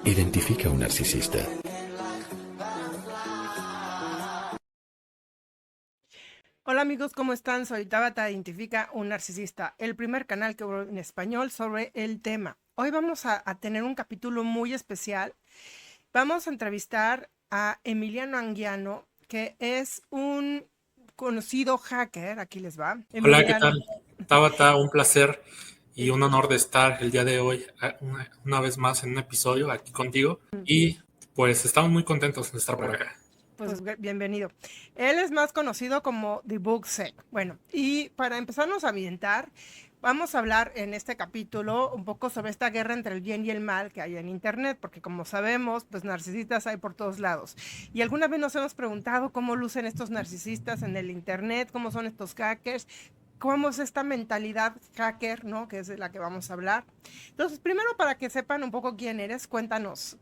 Identifica a un narcisista. Hola amigos, ¿cómo están? Soy Tabata, Identifica un Narcisista, el primer canal que hablo en español sobre el tema. Hoy vamos a tener un capítulo muy especial. Vamos a entrevistar a Emiliano Anguiano, que es un conocido hacker. Aquí les va. Hola, ¿qué Emiliano. tal? Tabata, un placer y eh, un honor de estar el día de hoy una vez más en un episodio aquí contigo. Y pues estamos muy contentos de estar por acá. Pues bienvenido. Él es más conocido como The Book Sec. Bueno, y para empezarnos a ambientar, vamos a hablar en este capítulo un poco sobre esta guerra entre el bien y el mal que hay en Internet, porque como sabemos, pues narcisistas hay por todos lados. Y alguna vez nos hemos preguntado cómo lucen estos narcisistas en el Internet, cómo son estos hackers, cómo es esta mentalidad hacker, ¿no? Que es de la que vamos a hablar. Entonces, primero para que sepan un poco quién eres, cuéntanos,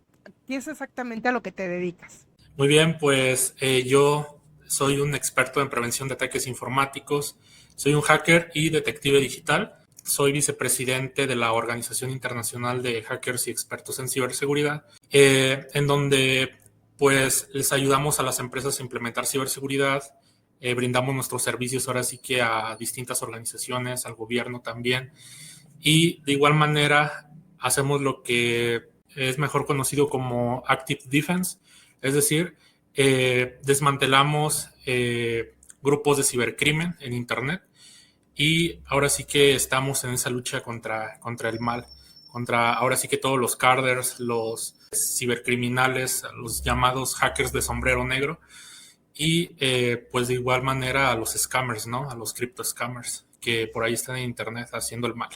¿qué es exactamente a lo que te dedicas? Muy bien, pues yo soy un experto en prevención de ataques informáticos, soy un hacker y detective digital, soy vicepresidente de la Organización Internacional de Hackers y Expertos en Ciberseguridad, en donde pues les ayudamos a las empresas a implementar ciberseguridad, brindamos nuestros servicios ahora sí que a distintas organizaciones, al gobierno también, y de igual manera hacemos lo que es mejor conocido como Active Defense, es decir, desmantelamos grupos de cibercrimen en Internet y ahora sí que estamos en esa lucha contra el mal, contra ahora sí que todos los carders, los cibercriminales, los llamados hackers de sombrero negro y pues de igual manera a los scammers, ¿no? A los crypto scammers que por ahí están en Internet haciendo el mal.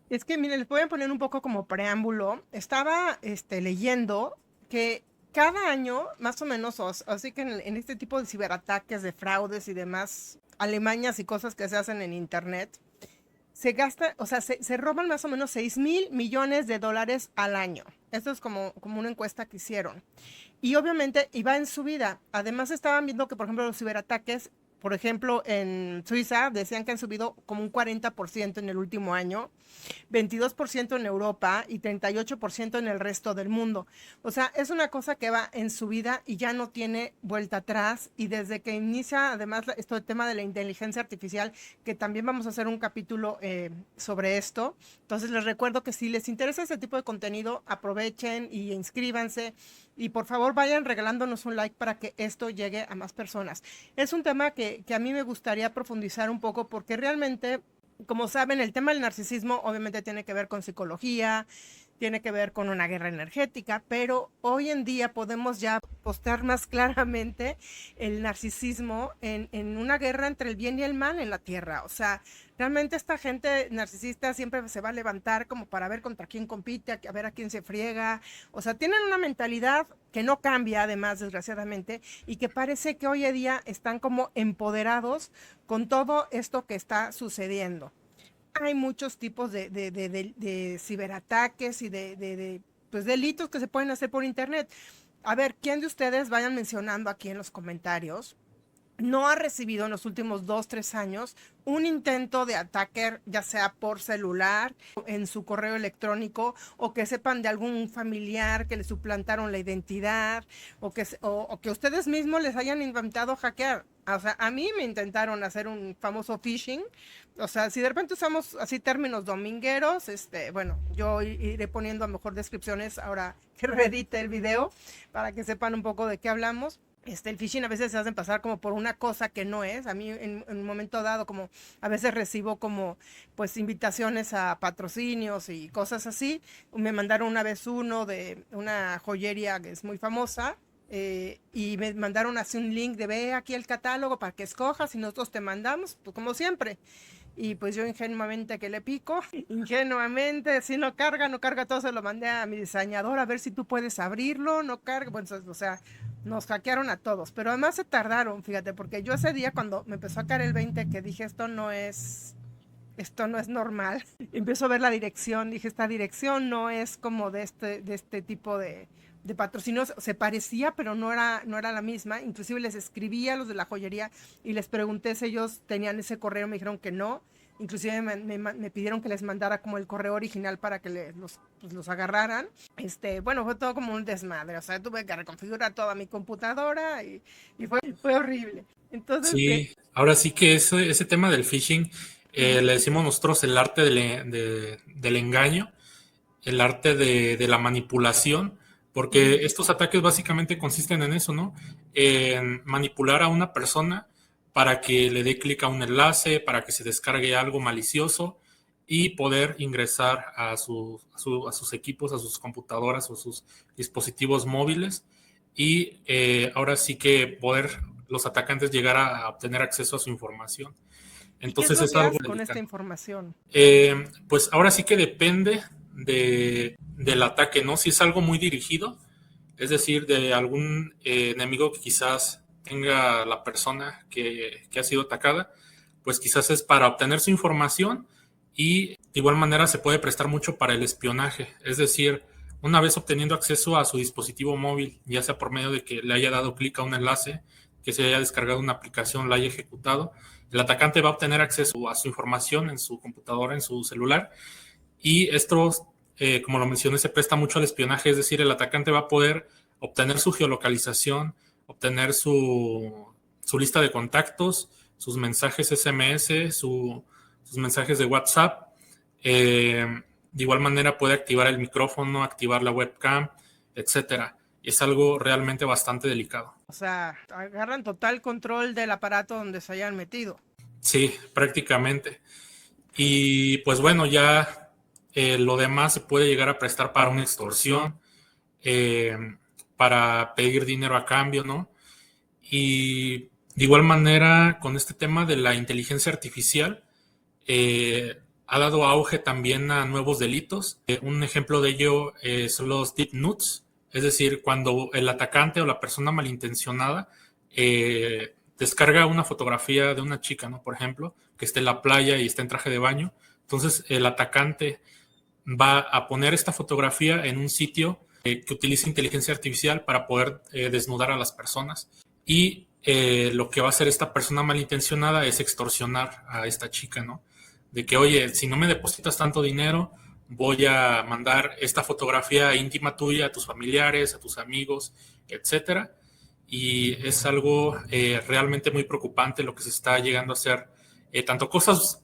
Es que, miren, les voy a poner un poco como preámbulo. Estaba leyendo que cada año, más o menos, así que en este tipo de ciberataques, de fraudes y demás, alemañas y cosas que se hacen en Internet, se gasta, o sea, se roban más o menos 6,000 millones de dólares al año. Esto es como una encuesta que hicieron. Y obviamente iba en subida. Además estaban viendo que, por ejemplo, los ciberataques, por ejemplo, en Suiza, decían que han subido como un 40% en el último año, 22% en Europa y 38% en el resto del mundo. O sea, es una cosa que va en subida y ya no tiene vuelta atrás. Y desde que inicia, además, el tema de la inteligencia artificial, que también vamos a hacer un capítulo sobre esto. Entonces les recuerdo que si les interesa este tipo de contenido, aprovechen y inscríbanse. Y por favor vayan regalándonos un like para que esto llegue a más personas. Es un tema que a mí me gustaría profundizar un poco porque realmente, como saben, el tema del narcisismo obviamente tiene que ver con psicología, tiene que ver con una guerra energética, pero hoy en día podemos ya postar más claramente el narcisismo en una guerra entre el bien y el mal en la Tierra. O sea, realmente esta gente narcisista siempre se va a levantar como para ver contra quién compite, a ver a quién se friega. O sea, tienen una mentalidad que no cambia, además, desgraciadamente, y que parece que hoy en día están como empoderados con todo esto que está sucediendo. Hay muchos tipos de ciberataques y pues, delitos que se pueden hacer por internet. A ver, ¿quién de ustedes vayan mencionando aquí en los comentarios no ha recibido en los últimos 2, 3 años un intento de ataque, ya sea por celular, en su correo electrónico, o que sepan de algún familiar que le suplantaron la identidad, o que ustedes mismos les hayan intentado hackear? O sea, a mí me intentaron hacer un famoso phishing. O sea, si de repente usamos así términos domingueros, bueno, yo iré poniendo a lo mejor descripciones ahora que reedite el video para que sepan un poco de qué hablamos. El phishing a veces se hacen pasar como por una cosa que no es. A mí en un momento dado, como a veces recibo como pues invitaciones a patrocinios y cosas así. Me mandaron una vez uno de una joyería que es muy famosa, y me mandaron así un link de ve aquí el catálogo para que escojas y nosotros te mandamos, pues como siempre. Y pues yo ingenuamente que le pico, ingenuamente, si no carga, no carga todo, se lo mandé a mi diseñador a ver si tú puedes abrirlo, no carga, bueno, o sea, nos hackearon a todos, pero además se tardaron, fíjate, porque yo ese día cuando me empezó a caer el 20 que dije esto no es normal, empiezo a ver la dirección, dije esta dirección no es como de este tipo de patrocinios se parecía, pero no era la misma. Inclusive les escribí a los de la joyería y les pregunté si ellos tenían ese correo, me dijeron que no. Inclusive me pidieron que les mandara como el correo original para que los agarraran. Bueno, fue todo como un desmadre. O sea, tuve que reconfigurar toda mi computadora y fue horrible. Entonces, Sí, ahora sí que ese tema del phishing, le decimos nosotros el arte del engaño, el arte de la manipulación, porque estos ataques básicamente consisten en eso, ¿no? En manipular a una persona para que le dé clic a un enlace, para que se descargue algo malicioso y poder ingresar a sus equipos, a sus computadoras o sus dispositivos móviles y ahora sí que poder los atacantes llegar a obtener acceso a su información. ¿y qué es Entonces lo es que algo haces con delicado. esta información? Pues ahora sí que depende del ataque, ¿no? Si es algo muy dirigido, es decir, de algún enemigo que quizás tenga la persona que ha sido atacada, pues quizás es para obtener su información y de igual manera se puede prestar mucho para el espionaje. Es decir, una vez obteniendo acceso a su dispositivo móvil, ya sea por medio de que le haya dado clic a un enlace, que se haya descargado una aplicación, la haya ejecutado, el atacante va a obtener acceso a su información en su computadora, en su celular, y esto, como lo mencioné, se presta mucho al espionaje, es decir, el atacante va a poder obtener su geolocalización, obtener su lista de contactos, sus mensajes SMS, sus mensajes de WhatsApp. De igual manera puede activar el micrófono, activar la webcam, etcétera. Es algo realmente bastante delicado. O sea, agarran total control del aparato donde se hayan metido. Sí, prácticamente. Y pues bueno, ya lo demás se puede llegar a prestar para una extorsión, para pedir dinero a cambio, ¿no? Y de igual manera, con este tema de la inteligencia artificial, ha dado auge también a nuevos delitos. Un ejemplo de ello son los deep nudes, es decir, cuando el atacante o la persona malintencionada descarga una fotografía de una chica, ¿no? Por ejemplo, que esté en la playa y está en traje de baño. Entonces, el atacante va a poner esta fotografía en un sitio que utiliza inteligencia artificial para poder desnudar a las personas. Y lo que va a hacer esta persona malintencionada es extorsionar a esta chica, ¿no? De que, oye, si no me depositas tanto dinero, voy a mandar esta fotografía íntima tuya a tus familiares, a tus amigos, etcétera. Y es algo realmente muy preocupante lo que se está llegando a hacer, tanto cosas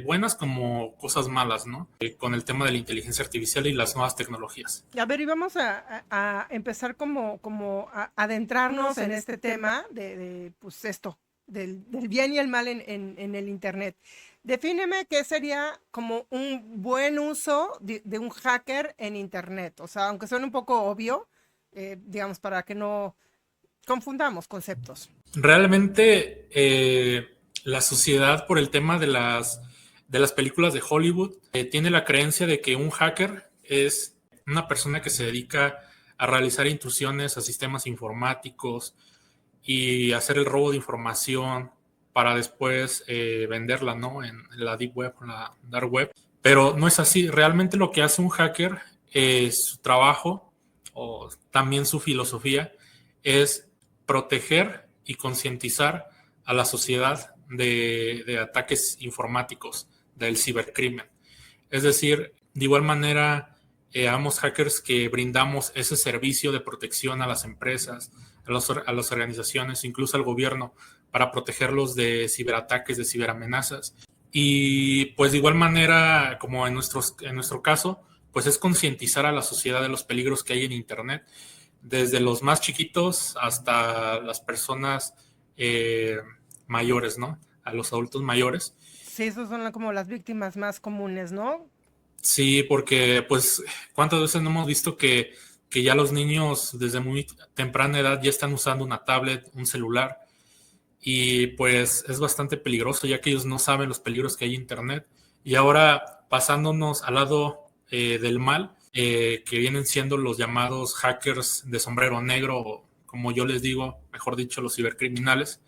buenas como cosas malas, ¿no? Con el tema de la inteligencia artificial y las nuevas tecnologías. A ver, y vamos a empezar como a adentrarnos en este tema de pues esto, del bien y el mal en el Internet. Defíneme qué sería como un buen uso de un hacker en Internet. O sea, aunque suene un poco obvio, digamos, para que no confundamos conceptos. Realmente la sociedad, por el tema de las películas de Hollywood, tiene la creencia de que un hacker es una persona que se dedica a realizar intrusiones a sistemas informáticos y hacer el robo de información para después venderla, ¿no? En la deep web, en la dark web. Pero no es así. Realmente lo que hace un hacker, su trabajo o también su filosofía es proteger y concientizar a la sociedad de ataques informáticos, del cibercrimen. Es decir, de igual manera, habemos hackers que brindamos ese servicio de protección a las empresas, a las organizaciones, incluso al gobierno, para protegerlos de ciberataques, de ciberamenazas. Y pues de igual manera, como en nuestro caso, pues es concientizar a la sociedad de los peligros que hay en Internet, desde los más chiquitos hasta las personas mayores, ¿no? A los adultos mayores. Sí, esos son como las víctimas más comunes, ¿no? Sí, porque pues cuántas veces no hemos visto que ya los niños desde muy temprana edad ya están usando una tablet, un celular, y pues es bastante peligroso ya que ellos no saben los peligros que hay en Internet. Y ahora pasándonos al lado del mal, que vienen siendo los llamados hackers de sombrero negro, o como yo les digo, mejor dicho, los cibercriminales.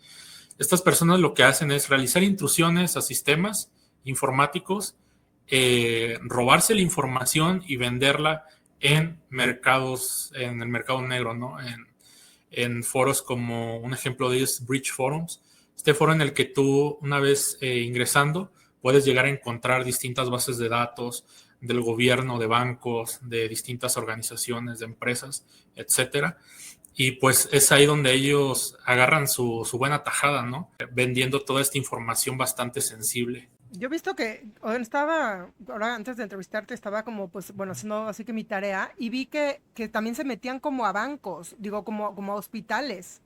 Estas personas lo que hacen es realizar intrusiones a sistemas informáticos, robarse la información y venderla en mercados, en el mercado negro, ¿no? En foros como un ejemplo de ellos es Bridge Forums. Este foro en el que tú, una vez ingresando, puedes llegar a encontrar distintas bases de datos del gobierno, de bancos, de distintas organizaciones, de empresas, etcétera. Y pues es ahí donde ellos agarran su buena tajada, ¿no? Vendiendo toda esta información bastante sensible. Yo he visto que estaba, ahora antes de entrevistarte, estaba como, pues, bueno, haciendo así que mi tarea, y vi que también se metían como a bancos, digo, como a hospitales,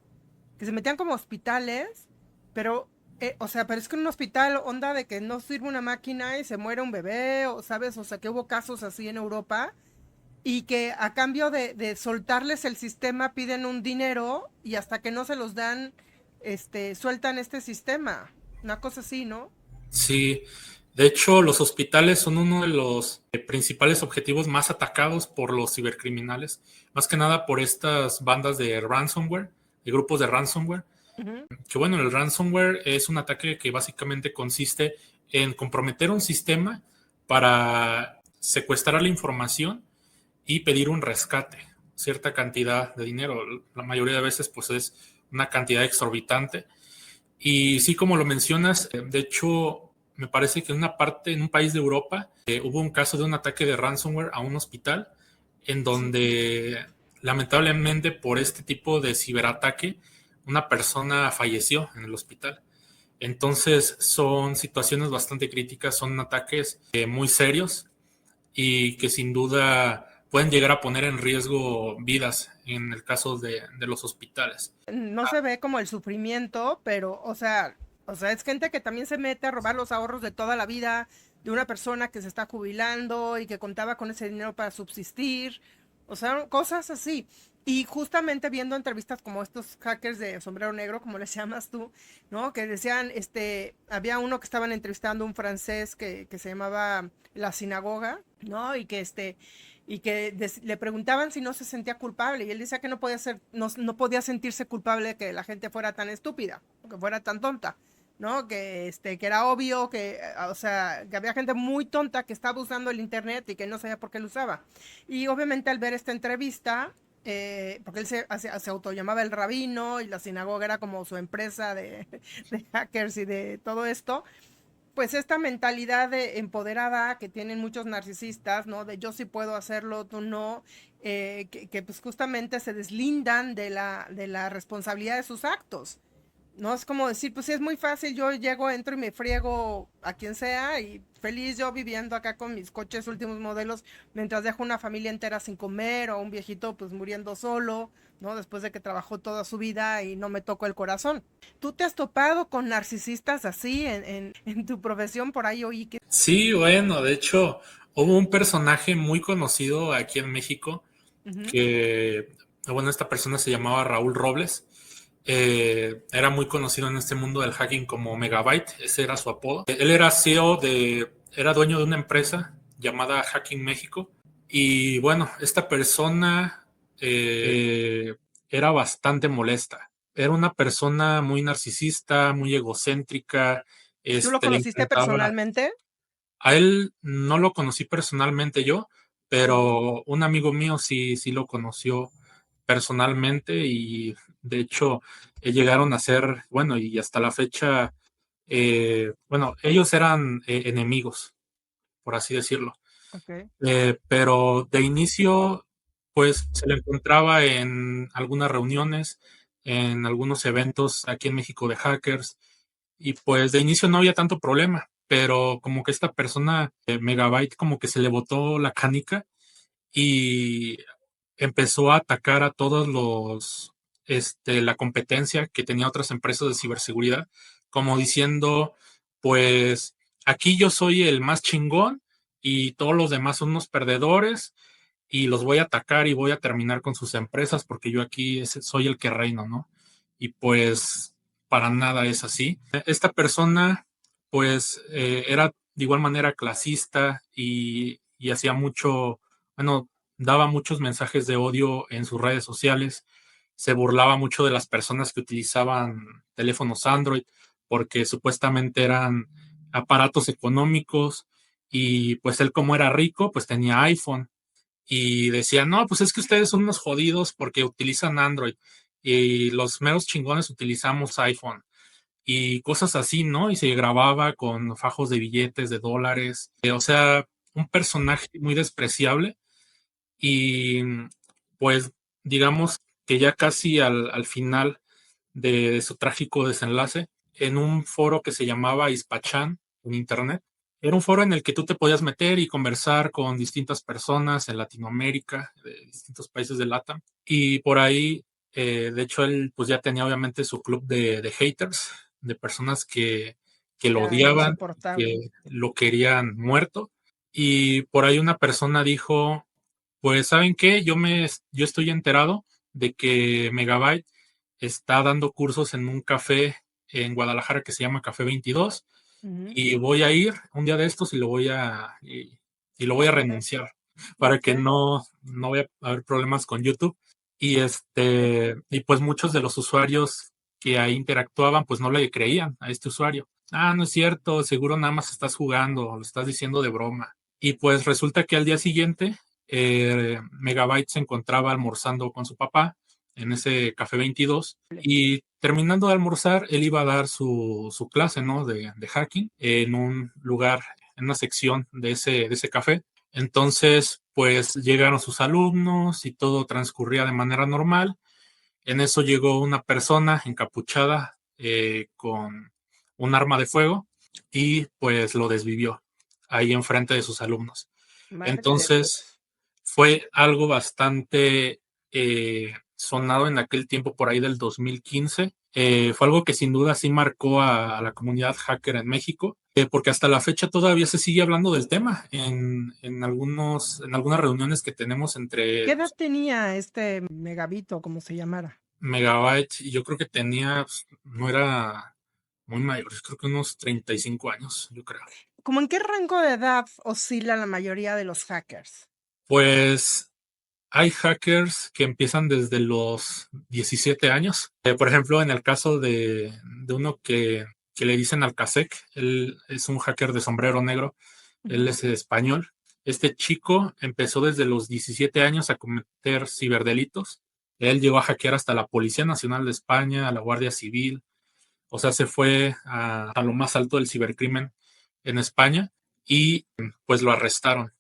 que se metían como a hospitales, pero, o sea, pero es que en un hospital, onda de que no sirve una máquina y se muere un bebé, o sabes, o sea, que hubo casos así en Europa, y que a cambio de soltarles el sistema piden un dinero, y hasta que no se los dan, sueltan este sistema, una cosa así, ¿no? Sí, de hecho, los hospitales son uno de los principales objetivos más atacados por los cibercriminales, más que nada por estas bandas de ransomware, de grupos de ransomware. Ujú. Que bueno, el ransomware es un ataque que básicamente consiste en comprometer un sistema para secuestrar la información y pedir un rescate, cierta cantidad de dinero. La mayoría de veces pues es una cantidad exorbitante. Y sí, como lo mencionas, de hecho, me parece que en una parte, en un país de Europa, hubo un caso de un ataque de ransomware a un hospital, en Sí. donde lamentablemente por este tipo de ciberataque, una persona falleció en el hospital. Entonces son situaciones bastante críticas, son ataques muy serios y que sin duda pueden llegar a poner en riesgo vidas en el caso de los hospitales. No se ve como el sufrimiento, pero, o sea, es gente que también se mete a robar los ahorros de toda la vida de una persona que se está jubilando y que contaba con ese dinero para subsistir, o sea, cosas así. Y justamente viendo entrevistas como estos hackers de sombrero negro, como les llamas tú, ¿no? Que decían, había uno que estaban entrevistando un francés que se llamaba La Sinagoga, ¿no? Y que le preguntaban si no se sentía culpable y él decía que no podía sentirse culpable de que la gente fuera tan estúpida, que fuera tan tonta, ¿no? Que era obvio o sea, que había gente muy tonta que estaba usando el internet y que no sabía por qué lo usaba. Y obviamente al ver esta entrevista, porque él se autollamaba el rabino y la sinagoga era como su empresa de hackers y de todo esto, pues esta mentalidad empoderada que tienen muchos narcisistas, ¿no? De yo sí puedo hacerlo, tú no, que pues justamente se deslindan de la responsabilidad de sus actos. No es como decir, pues sí, es muy fácil, yo llego, entro y me friego a quien sea y feliz yo viviendo acá con mis coches últimos modelos mientras dejo una familia entera sin comer o un viejito pues muriendo solo, ¿no? Después de que trabajó toda su vida y no me tocó el corazón. ¿Tú te has topado con narcisistas así en tu profesión? Por ahí oí que... Sí, bueno, de hecho, hubo un personaje muy conocido aquí en México Ujú. que, bueno, esta persona se llamaba Raúl Robles. Era muy conocido en este mundo del hacking como Megabyte, ese era su apodo. Él era CEO era dueño de una empresa llamada Hacking México. Y bueno, esta persona era bastante molesta. Era una persona muy narcisista, muy egocéntrica. ¿Tú lo Le conociste encantaba. personalmente? A él no lo conocí personalmente yo, Ujú. pero un amigo mío sí lo conoció personalmente y de hecho llegaron a ser, bueno, y hasta la fecha, bueno, ellos eran enemigos, por así decirlo. Ok. Pero de inicio, pues se lo encontraba en algunas reuniones, en algunos eventos aquí en México de hackers, y pues de inicio no había tanto problema, pero como que esta persona, Megabyte, como que se le botó la canica y empezó a atacar a todos la competencia que tenía otras empresas de ciberseguridad, como diciendo, pues aquí yo soy el más chingón y todos los demás son unos perdedores y los voy a atacar y voy a terminar con sus empresas porque yo aquí soy el que reino, ¿no? Y pues para nada es así. Esta persona, pues, era de igual manera clasista y hacía mucho, bueno, daba muchos mensajes de odio en sus redes sociales, se burlaba mucho de las personas que utilizaban teléfonos Android porque supuestamente eran aparatos económicos y pues él como era rico, pues tenía iPhone y decían, no, pues es que ustedes son unos jodidos porque utilizan Android y los meros chingones utilizamos iPhone y cosas así, ¿no? Y se grababa con fajos de billetes de dólares, o sea, un personaje muy despreciable y pues digamos que ya casi al final de su trágico desenlace, en un foro que se llamaba Ispachan en internet, era un foro en el que tú te podías meter y conversar con distintas personas en Latinoamérica, de distintos países de LATAM. Y por ahí, de hecho, él pues ya tenía obviamente su club de haters, de personas que lo Ya, odiaban, insoportable. que lo querían muerto. Y por ahí una persona dijo, pues, ¿saben qué? Yo estoy enterado de que Megabyte está dando cursos en un café en Guadalajara que se llama Café 22 Ujú. y voy a ir un día de estos y y lo voy a renunciar para que Ok. no vaya a haber problemas con YouTube. Y pues muchos de los usuarios que ahí interactuaban, pues no le creían a este usuario. Ah, no es cierto, seguro nada más estás jugando, lo estás diciendo de broma. Y pues resulta que al día siguiente, Megabyte se encontraba almorzando con su papá en ese Café 22 y terminando de almorzar, él iba a dar su clase, ¿no? De hacking en un lugar, en una sección de ese café. Entonces, pues llegaron sus alumnos y todo transcurría de manera normal. En eso llegó una persona encapuchada con un arma de fuego y pues lo desvivió ahí enfrente de sus alumnos. Madre de Entonces, Dios. fue algo bastante sonado en aquel tiempo por ahí del 2015. Fue algo que sin duda sí marcó a la comunidad hacker en México, porque hasta la fecha todavía se sigue hablando del tema en algunas reuniones que tenemos ¿Qué entre edad tenía este megabito, como se llamara? Megabyte, y yo creo que tenía, pues, no era muy mayor, creo que unos 35 años, yo creo. ¿Cómo en qué rango de edad oscila la mayoría de los hackers? Pues hay hackers que empiezan desde los 17 años. Por ejemplo, en el caso de uno que le dicen Alcasec, él es un hacker de sombrero negro, él Ujú. es español. Este chico empezó desde los 17 años a cometer ciberdelitos. Él llegó a hackear hasta la Policía Nacional de España, a la Guardia Civil, o sea, se fue a lo más alto del cibercrimen en España y pues lo arrestaron.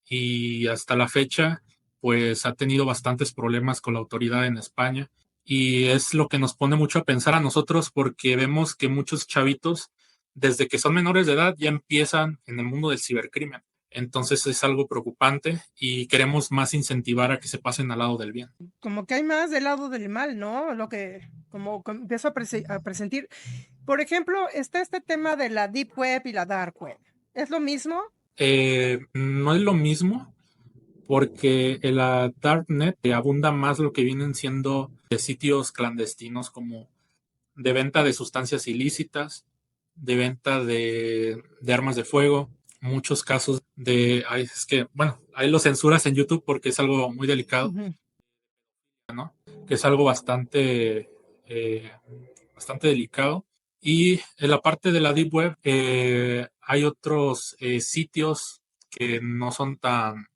Y hasta la fecha, pues ha tenido bastantes problemas con la autoridad en España. Y es lo que nos pone mucho a pensar a nosotros porque vemos que muchos chavitos, desde que son menores de edad, ya empiezan en el mundo del cibercrimen. Entonces es algo preocupante y queremos más incentivar a que se pasen al lado del bien. Como que hay más del lado del mal, ¿no? Lo que empiezo a presentir. Por ejemplo, está este tema de la Deep Web y la Dark Web. ¿Es lo mismo? No es lo mismo, porque en la Darknet abunda más lo que vienen siendo de sitios clandestinos como de venta de sustancias ilícitas, de venta de armas de fuego, muchos casos de, ay, es que, bueno, ahí lo censuras en YouTube porque es algo muy delicado, Ujú. ¿no? Que es algo eh, bastante delicado. Y en la parte de la Deep Web hay otros sitios que no son tan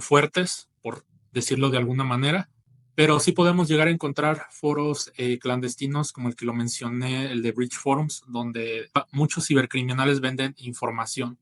fuertes, por decirlo de alguna manera, pero sí podemos llegar a encontrar foros clandestinos como el que lo mencioné, el de Bridge Forums, donde muchos cibercriminales venden información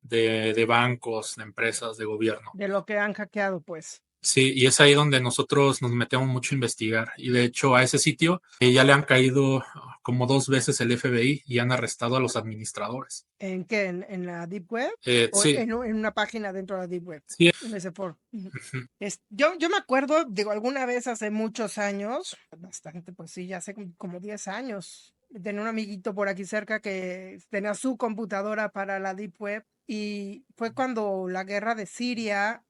de bancos, de empresas, de gobierno. De lo que han hackeado, pues. Sí, y es ahí donde nosotros nos metemos mucho a investigar. Y de hecho a ese sitio ya le han caído como 2 veces el FBI y han arrestado a los administradores. ¿En qué? ¿En la Deep Web? ¿O Sí, en una página dentro de la Deep Web? sí. En ese foro. Ujú. Ujú. Yo me acuerdo, digo, alguna vez hace muchos años, bastante, pues sí, ya hace como 10 años, tenía un amiguito por aquí cerca que tenía su computadora para la Deep Web y fue cuando la guerra de Siria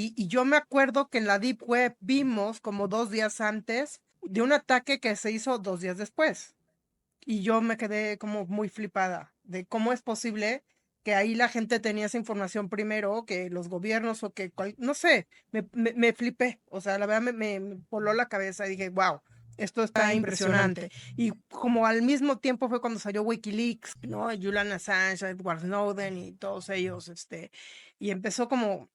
y yo me acuerdo que en la Deep Web vimos como 2 días antes de un ataque que se hizo 2 días después. Y yo me quedé como muy flipada de cómo es posible que ahí la gente tenía esa información primero que los gobiernos no sé, me flipé. O sea, la verdad me voló la cabeza y dije, wow, esto está impresionante. Y como al mismo tiempo fue cuando salió Wikileaks, ¿no? Julian Assange, Edward Snowden y todos ellos, y empezó como,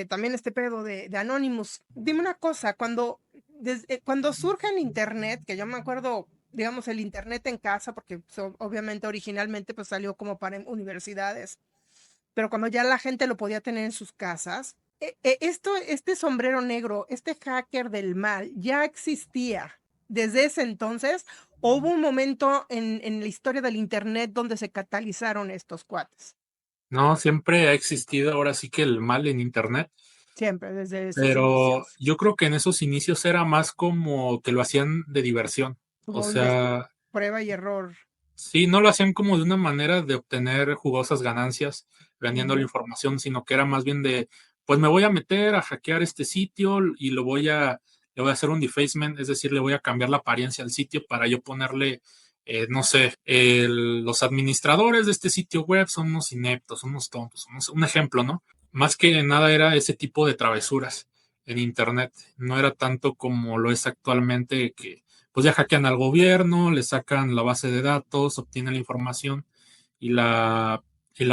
también este pedo de Anonymous. Dime una cosa, cuando surge el Internet, que yo me acuerdo, digamos, el Internet en casa, porque obviamente originalmente pues salió como para universidades, pero cuando ya la gente lo podía tener en sus casas, este sombrero negro, este hacker del mal, ya existía desde ese entonces. ¿O hubo un momento en la historia del Internet donde se catalizaron estos cuates? No, siempre ha existido ahora sí que el mal en Internet, Siempre, desde sus pero inicios. yo creo que en esos inicios era más como que lo hacían de diversión. O Como sea, prueba y error. sí, no lo hacían como de una manera de obtener jugosas ganancias vendiendo la Ujú. información, sino que era más bien de, pues me voy a meter a hackear este sitio y le voy a hacer un defacement, es decir, le voy a cambiar la apariencia al sitio para yo ponerle, no sé, los administradores de este sitio web son unos ineptos, son unos tontos, un ejemplo, ¿no? Más que nada era ese tipo de travesuras en Internet, no era tanto como lo es actualmente que pues ya hackean al gobierno, le sacan la base de datos, obtienen la información y la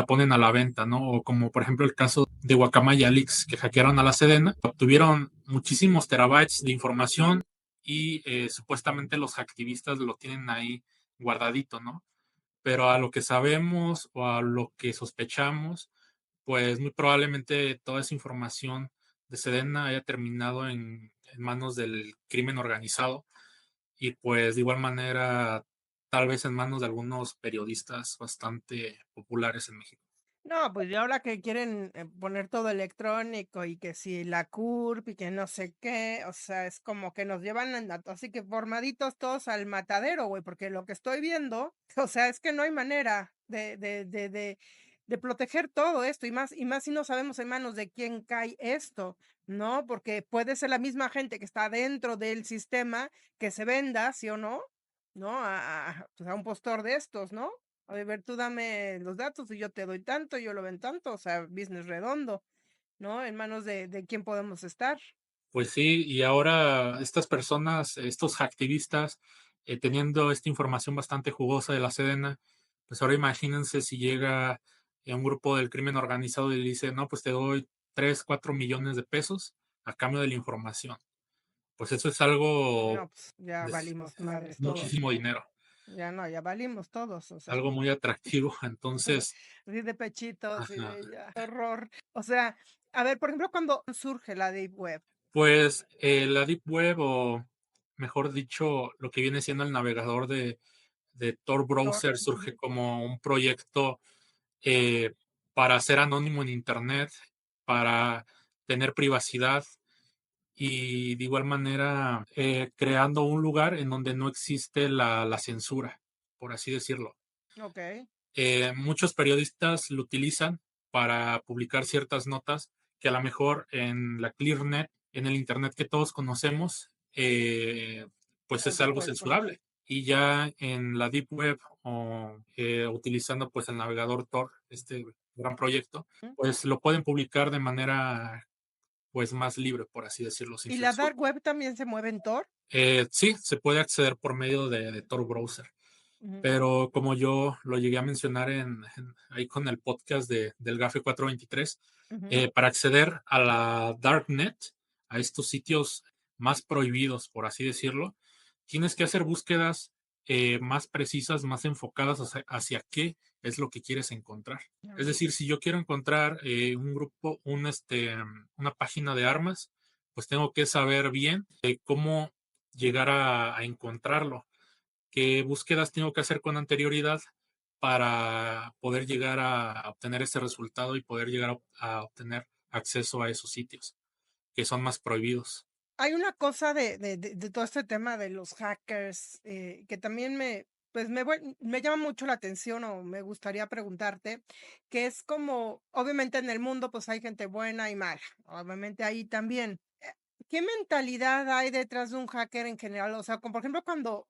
ponen a la venta, ¿no? O como por ejemplo el caso de Guacamaya Leaks, que hackearon a la Sedena, obtuvieron muchísimos terabytes de información y supuestamente los activistas lo tienen ahí guardadito, ¿no? Pero a lo que sabemos o a lo que sospechamos, pues muy probablemente toda esa información de Sedena haya terminado en manos del crimen organizado y pues de igual manera tal vez en manos de algunos periodistas bastante populares en México. No, pues ya ahora que quieren poner todo electrónico y que si la CURP y que no sé qué, o sea, es como que nos llevan así que formaditos todos al matadero, güey, porque lo que estoy viendo, o sea, es que no hay manera de proteger todo esto y más si no sabemos en manos de quién cae esto, ¿no? Porque puede ser la misma gente que está dentro del sistema que se venda, ¿sí o no? ¿No? Pues a un postor de estos, ¿no? A ver, tú dame los datos y yo te doy tanto, yo lo ven tanto, o sea, business redondo, ¿no? En manos de quién podemos estar. Pues sí, y ahora estas personas, estos activistas, teniendo esta información bastante jugosa de la Sedena, pues ahora imagínense si llega un grupo del crimen organizado y le dice, no, pues te doy 3 4 millones de pesos a cambio de la información. Pues eso es algo, No, pues ya es valimos madres todos. muchísimo dinero, Ya no, ya valimos todos, o sea, algo muy atractivo. Entonces, así de pechito, así ajá, de ya, horror. O sea, a ver, por ejemplo, cuando surge la Deep Web. pues la Deep Web, o mejor dicho, lo que viene siendo el navegador de Tor Tor, Browser, ujú. surge como un proyecto eh, para ser anónimo en Internet, para tener privacidad y de igual manera creando un lugar en donde no existe la censura, por así decirlo. Ok. Muchos periodistas lo utilizan para publicar ciertas notas que a lo mejor en la ClearNet, en el Internet que todos conocemos, pues No es se algo puede poner. censurable. Y ya en la Deep Web o utilizando pues el navegador Tor, este gran proyecto, ¿Mm? pues lo pueden publicar de manera pues más libre, por así decirlo, sin ¿Y la censura. Dark Web también se mueve en Tor? Sí, se puede acceder por medio de Tor Browser. Ujú, Pero como yo lo llegué a mencionar ahí con el podcast del GAFE 423, ujú. para acceder a la Darknet, a estos sitios más prohibidos, por así decirlo, tienes que hacer búsquedas más precisas, más enfocadas hacia qué es lo que quieres encontrar. Es Ok. decir, si yo quiero encontrar un grupo, una página de armas, pues tengo que saber bien cómo llegar a encontrarlo, qué búsquedas tengo que hacer con anterioridad para poder llegar a obtener ese resultado y poder llegar a obtener acceso a esos sitios que son más prohibidos. Hay una cosa de todo este tema de los hackers, que también pues me llama mucho la atención o me gustaría preguntarte, que es como, obviamente en el mundo pues hay gente buena y mala, obviamente ahí también. ¿Qué mentalidad hay detrás de un hacker en general? O sea, como por ejemplo cuando,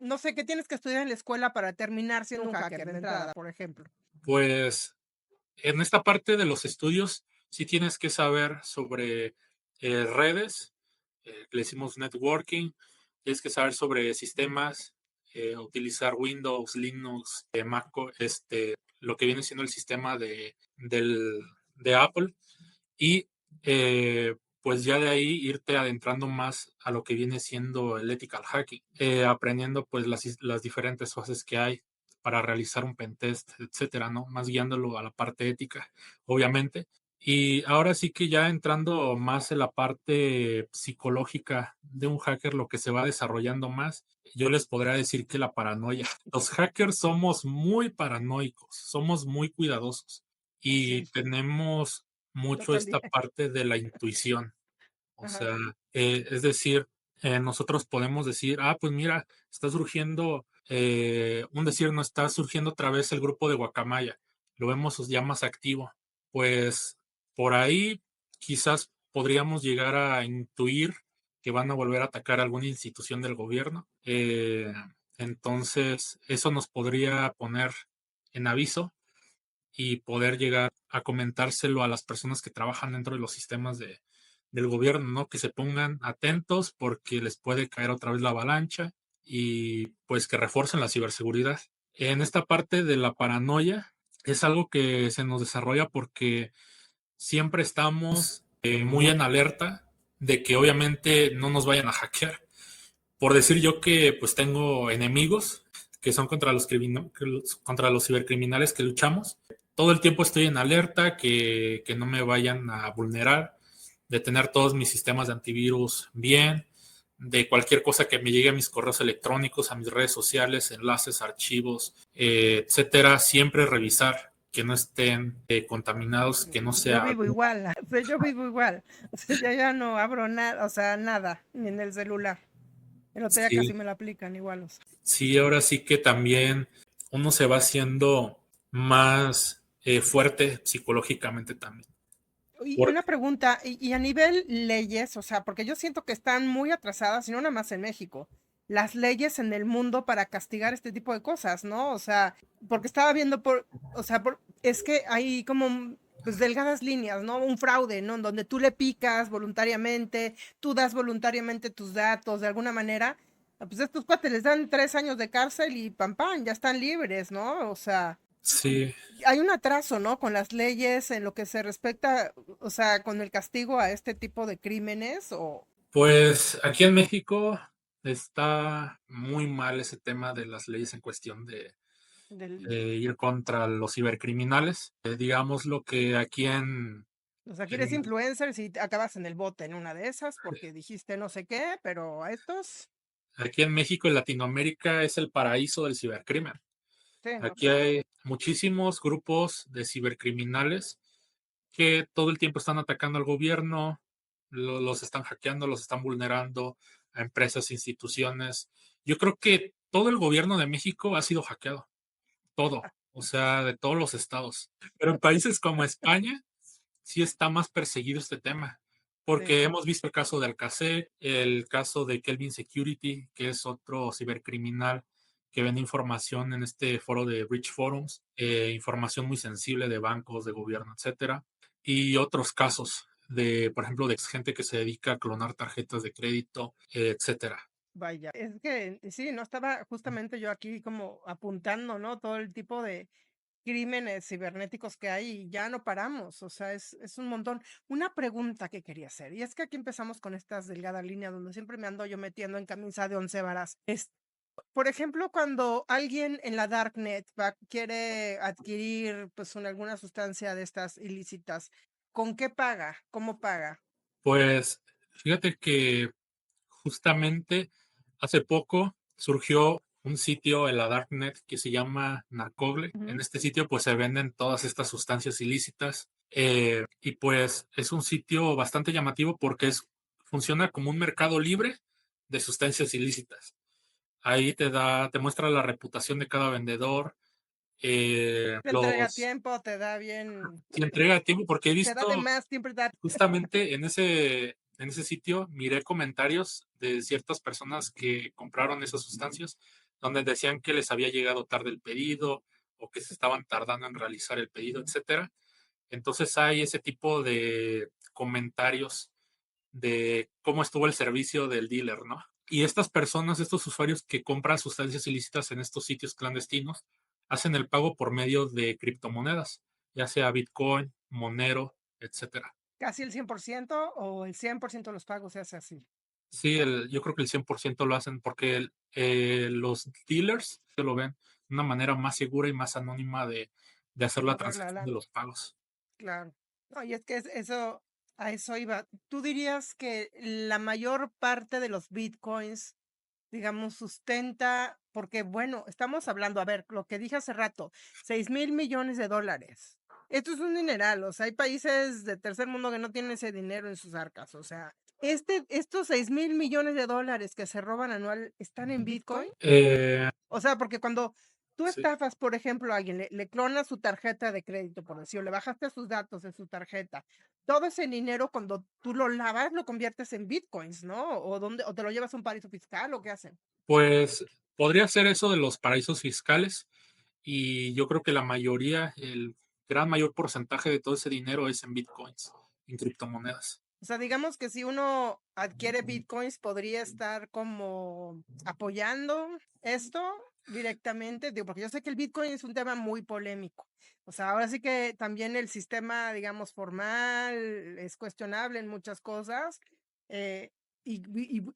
no sé, ¿qué tienes que estudiar en la escuela para terminar siendo un hacker de entrada, por ejemplo? Pues en esta parte de los estudios sí tienes que saber sobre redes, le decimos networking, tienes que saber sobre sistemas, utilizar Windows, Linux, Mac, lo que viene siendo el sistema de Apple y pues ya de ahí irte adentrando más a lo que viene siendo el ethical hacking, aprendiendo pues las diferentes fases que hay para realizar un pentest, etcétera, ¿no? Más guiándolo a la parte ética, obviamente. Y ahora sí que ya entrando más en la parte psicológica de un hacker, lo que se va desarrollando más, yo les podría decir que la paranoia. Los hackers somos muy paranoicos, somos muy cuidadosos y Sí, tenemos yo mucho también. esta parte de la intuición. O Ajá. sea, es decir, nosotros podemos decir, pues mira, está surgiendo, un decir, no está surgiendo otra vez el grupo de Guacamaya, lo vemos ya más activo. Pues por ahí quizás podríamos llegar a intuir que van a volver a atacar alguna institución del gobierno. Entonces, eso nos podría poner en aviso y poder llegar a comentárselo a las personas que trabajan dentro de los sistemas del gobierno, ¿no? Que se pongan atentos porque les puede caer otra vez la avalancha y pues que refuercen la ciberseguridad. En esta parte de la paranoia es algo que se nos desarrolla porque siempre estamos muy en alerta de que obviamente no nos vayan a hackear. Por decir yo que pues tengo enemigos que son contra los cibercriminales que luchamos, todo el tiempo estoy en alerta que no me vayan a vulnerar, de tener todos mis sistemas de antivirus bien, de cualquier cosa que me llegue a mis correos electrónicos, a mis redes sociales, enlaces, archivos, etcétera, siempre revisar que no estén contaminados, que no Yo sea... vivo igual, o sea, yo vivo igual. O sea, yo ya no abro nada, o sea, nada, ni en el celular. El otro día casi Sí, me lo aplican igual. O sea. sí, ahora sí que también uno se va haciendo más fuerte psicológicamente también. Y Porque, una pregunta, y a nivel leyes, o sea, porque yo siento que están muy atrasadas, y no nada más en México, las leyes en el mundo para castigar este tipo de cosas, ¿no? O sea, porque estaba viendo o sea, es que hay como pues delgadas líneas, ¿no? Un fraude, ¿no? En donde tú le picas voluntariamente, tú das voluntariamente tus datos de alguna manera, pues a estos cuates les dan 3 años de cárcel y pam, pam, ya están libres, ¿no? O sea sí, hay un atraso, ¿no? Con las leyes en lo que se respecta, o sea, con el castigo a este tipo de crímenes o pues aquí en México está muy mal ese tema de las leyes en cuestión de del, ir contra los cibercriminales. Digamos lo que o sea, quieres en- influencers y acabas en el bote en una de esas porque dijiste no sé qué, pero a estos, aquí en México y Latinoamérica es el paraíso del cibercrimen. sí, no, Aquí hay muchísimos grupos de cibercriminales que todo el tiempo están atacando al gobierno, los están hackeando, los están vulnerando a empresas, instituciones. Yo creo que todo el gobierno de México ha sido hackeado, todo, o sea, de todos los estados. Pero en países como España sí está más perseguido este tema, sí, porque hemos visto el caso de Alcacer, el caso de Kelvin Security, que es otro cibercriminal que vende información en este foro de Bridge Forums, información muy sensible de bancos, de gobierno, etcétera, y otros casos de, por ejemplo, de gente que se dedica a clonar tarjetas de crédito, etcétera. vaya. Es que sí, no estaba justamente yo aquí como apuntando, ¿no? Todo el tipo de crímenes cibernéticos que hay y ya no paramos, o sea, es un montón. Una pregunta que quería hacer, y es que aquí empezamos con estas delgadas líneas donde siempre me ando yo metiendo en camisa de 11 varas. Por ejemplo, cuando alguien en la Darknet quiere adquirir pues alguna sustancia de estas ilícitas, ¿con qué paga? ¿Cómo paga? Pues fíjate que justamente hace poco surgió un sitio en la Darknet que se llama Narcogle. En Ujú. este sitio pues se venden todas estas sustancias ilícitas y pues es un sitio bastante llamativo porque funciona como un mercado libre de sustancias ilícitas. Ahí te muestra la reputación de cada vendedor, Te entrega tiempo, te da bien, te entrega a tiempo porque he te da de visto más, siempre da. justamente en ese sitio miré comentarios de ciertas personas que compraron esas sustancias donde decían que les había llegado tarde el pedido o que se estaban tardando en realizar el pedido, etcétera. Entonces hay ese tipo de comentarios de cómo estuvo el servicio del dealer, ¿no? Y estas personas, estos usuarios que compran sustancias ilícitas en estos sitios clandestinos, hacen el pago por medio de criptomonedas, ya sea Bitcoin, Monero, etcétera. ¿Casi el 100% o el 100% de los pagos se hace así? Sí, yo creo que el 100% lo hacen porque los dealers se lo ven de una manera más segura y más anónima de hacer la Mover la transacción de lana, los pagos. claro. No, y es que eso, a eso iba. ¿Tú dirías que la mayor parte de los bitcoins, digamos, sustenta, porque bueno, estamos hablando, a ver, lo que dije hace rato, 6,000 millones de dólares? Esto es un dineral, o sea, hay países de tercer mundo que no tienen ese dinero en sus arcas, o sea, estos 6,000 millones de dólares que se roban anual están en Bitcoin. Eh, O sea, porque cuando tú sí. estafas, por ejemplo, a alguien, le clonas su tarjeta de crédito, por decirlo, le bajaste sus datos de su tarjeta, todo ese dinero cuando tú lo lavas, lo conviertes en bitcoins, ¿no? O te lo llevas a un paraíso fiscal, ¿o qué hacen? Pues podría ser eso de los paraísos fiscales y yo creo que la mayoría, el gran mayor porcentaje de todo ese dinero es en bitcoins, en criptomonedas. O sea, digamos que si uno adquiere bitcoins, podría estar como apoyando esto directamente, digo, porque yo sé que el bitcoin es un tema muy polémico. O sea, ahora sí que también el sistema, digamos, formal es cuestionable en muchas cosas. eh, y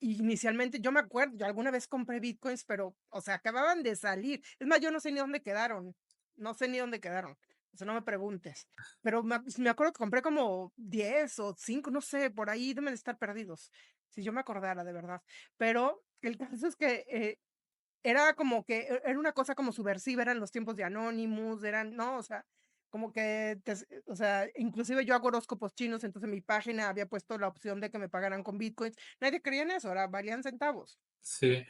inicialmente, yo me acuerdo, yo alguna vez compré bitcoins, pero, o sea, acababan de salir. Es más, yo no sé ni dónde quedaron. No sé ni dónde quedaron. O sea, no me preguntes. Pero me acuerdo que compré como 10 o 5, no sé, por ahí deben de estar perdidos, si yo me acordara de verdad. Pero el caso es que era como que era una cosa como subversiva, eran los tiempos de Anonymous, eran, no, o sea, como que, o sea, inclusive yo hago horóscopos chinos, entonces en mi página había puesto la opción de que me pagaran con bitcoins. Nadie creía en eso, ahora valían centavos. Sí,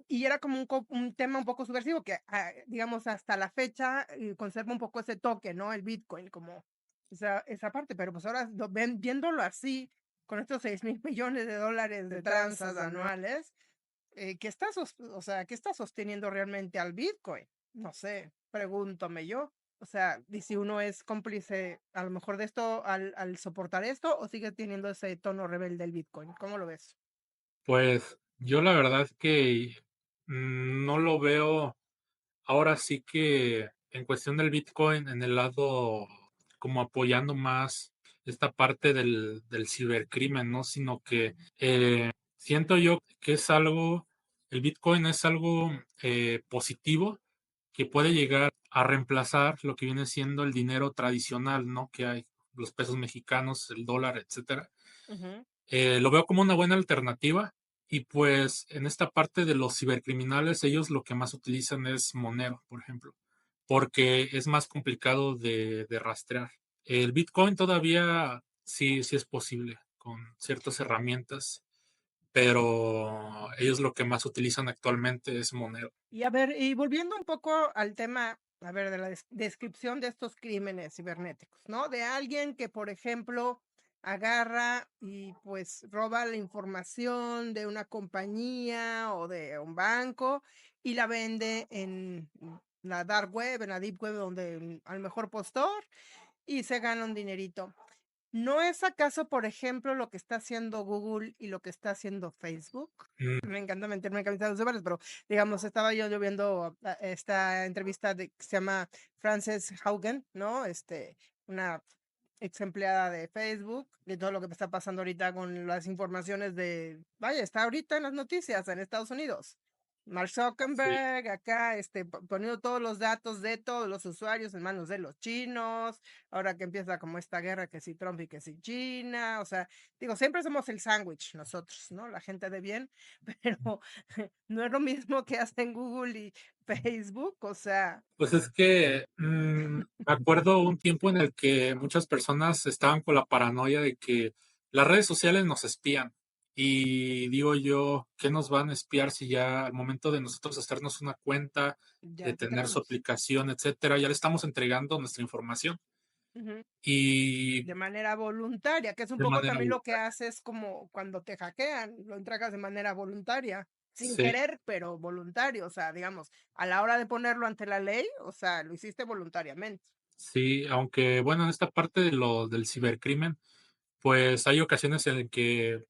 Y era como un tema un poco subversivo que, digamos, hasta la fecha conserva un poco ese toque, ¿no? El Bitcoin, como esa parte, pero pues ahora viéndolo así, con estos 6,000 millones de dólares de tranzas anuales, o sea, ¿qué está sosteniendo realmente al Bitcoin? No sé, pregúntome yo. O sea, y si uno es cómplice a lo mejor de esto al soportar esto, o sigue teniendo ese tono rebelde el Bitcoin. ¿Cómo lo ves? pues yo la verdad es que no lo veo ahora sí que en cuestión del Bitcoin en el lado como apoyando más esta parte del cibercrimen, ¿no? Sino que siento yo que es algo, el Bitcoin es algo positivo que puede llegar a reemplazar lo que viene siendo el dinero tradicional, ¿no? Que hay, los pesos mexicanos, el dólar, etcétera. Ujú. Lo veo como una buena alternativa y pues en esta parte de los cibercriminales ellos lo que más utilizan es Monero, por ejemplo, porque es más complicado de rastrear. El Bitcoin todavía sí es posible con ciertas herramientas, pero ellos lo que más utilizan actualmente es Monero. Y a ver, y volviendo un poco al tema, a ver, de la descripción de estos crímenes cibernéticos, ¿no? De alguien que, por ejemplo, agarra y pues roba la información de una compañía o de un banco y la vende en la dark web, en la deep web, donde al mejor postor y se gana un dinerito. ¿No es acaso, por ejemplo, lo que está haciendo Google y lo que está haciendo Facebook? Mm, Me encanta meterme en camisas de once, pero digamos, estaba yo viendo esta entrevista que se llama Frances Haugen, ¿no? Una ex empleada de Facebook, de todo lo que está pasando ahorita con las informaciones vaya, está ahorita en las noticias en Estados Unidos. Mark sí, Zuckerberg acá, poniendo todos los datos de todos los usuarios en manos de los chinos, ahora que empieza como esta guerra que si Trump y que si China, o sea, digo, siempre somos el sándwich nosotros, ¿no? La gente de bien, pero no es lo mismo que hacen Google y Facebook, o sea, pues es que me acuerdo un tiempo en el que muchas personas estaban con la paranoia de que las redes sociales nos espían. Y digo yo, ¿qué nos van a espiar si ya al momento de nosotros hacernos una cuenta, de ya que tener su tenemos. aplicación, etcétera, ya le estamos entregando nuestra información? Ujú. Y De manera voluntaria, que es un de poco manera también lo que voluntaria. haces como cuando te hackean, lo entregas de manera voluntaria, sin Sí, querer, pero voluntario, o sea, digamos, a la hora de ponerlo ante la ley, o sea, lo hiciste voluntariamente. sí, aunque bueno, en esta parte de del cibercrimen, pues hay ocasiones en que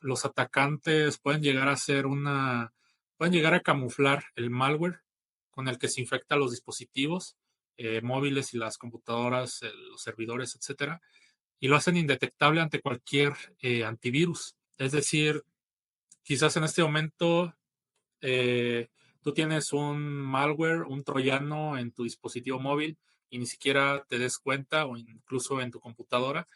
los atacantes pueden llegar a pueden llegar a camuflar el malware con el que se infecta los dispositivos móviles y las computadoras, los servidores, etcétera, y lo hacen indetectable ante cualquier antivirus. Es decir, quizás en este momento eh, tú tienes un malware, un troyano en tu dispositivo móvil y ni siquiera te des cuenta, o incluso en tu computadora,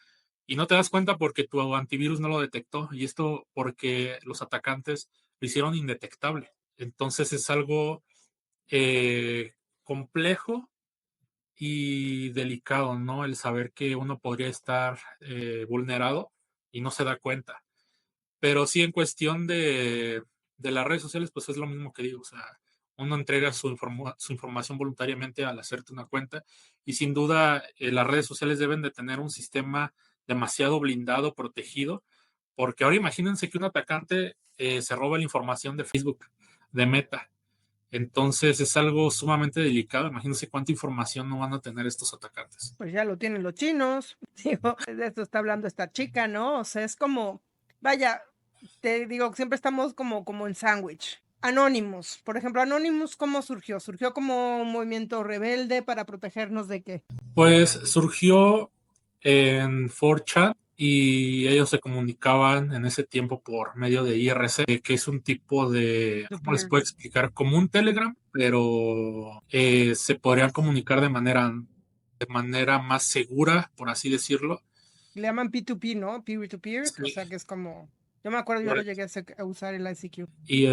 y no te das cuenta porque tu antivirus no lo detectó, y esto porque los atacantes lo hicieron indetectable. Entonces es algo complejo y delicado, ¿no? El saber que uno podría estar vulnerado y no se da cuenta. Pero sí, en cuestión de las redes sociales, pues es lo mismo que digo. O sea, uno entrega su información voluntariamente al hacerte una cuenta, y sin duda las redes sociales deben de tener un sistema demasiado blindado, protegido, porque ahora imagínense que un atacante se roba la información de Facebook, de Meta. Entonces es algo sumamente delicado. Imagínense cuánta información no van a tener estos atacantes. Pues ya lo tienen los chinos. Digo, de esto está hablando esta chica, ¿no? O sea, es como, vaya, te digo, siempre estamos como en sándwich. Anonymous, por ejemplo, Anonymous, ¿cómo surgió? ¿Surgió como un movimiento rebelde para protegernos de qué? Pues surgió en 4chan y ellos se comunicaban en ese tiempo por medio de IRC, que es un tipo de, ¿cómo les puedo explicar? Como un Telegram, pero se podrían comunicar de manera más segura, por así decirlo. Le llaman P2P, ¿no? Peer-to-peer, o Sí, sea que es como, yo me acuerdo, yo lo llegué a usar el ICQ. Y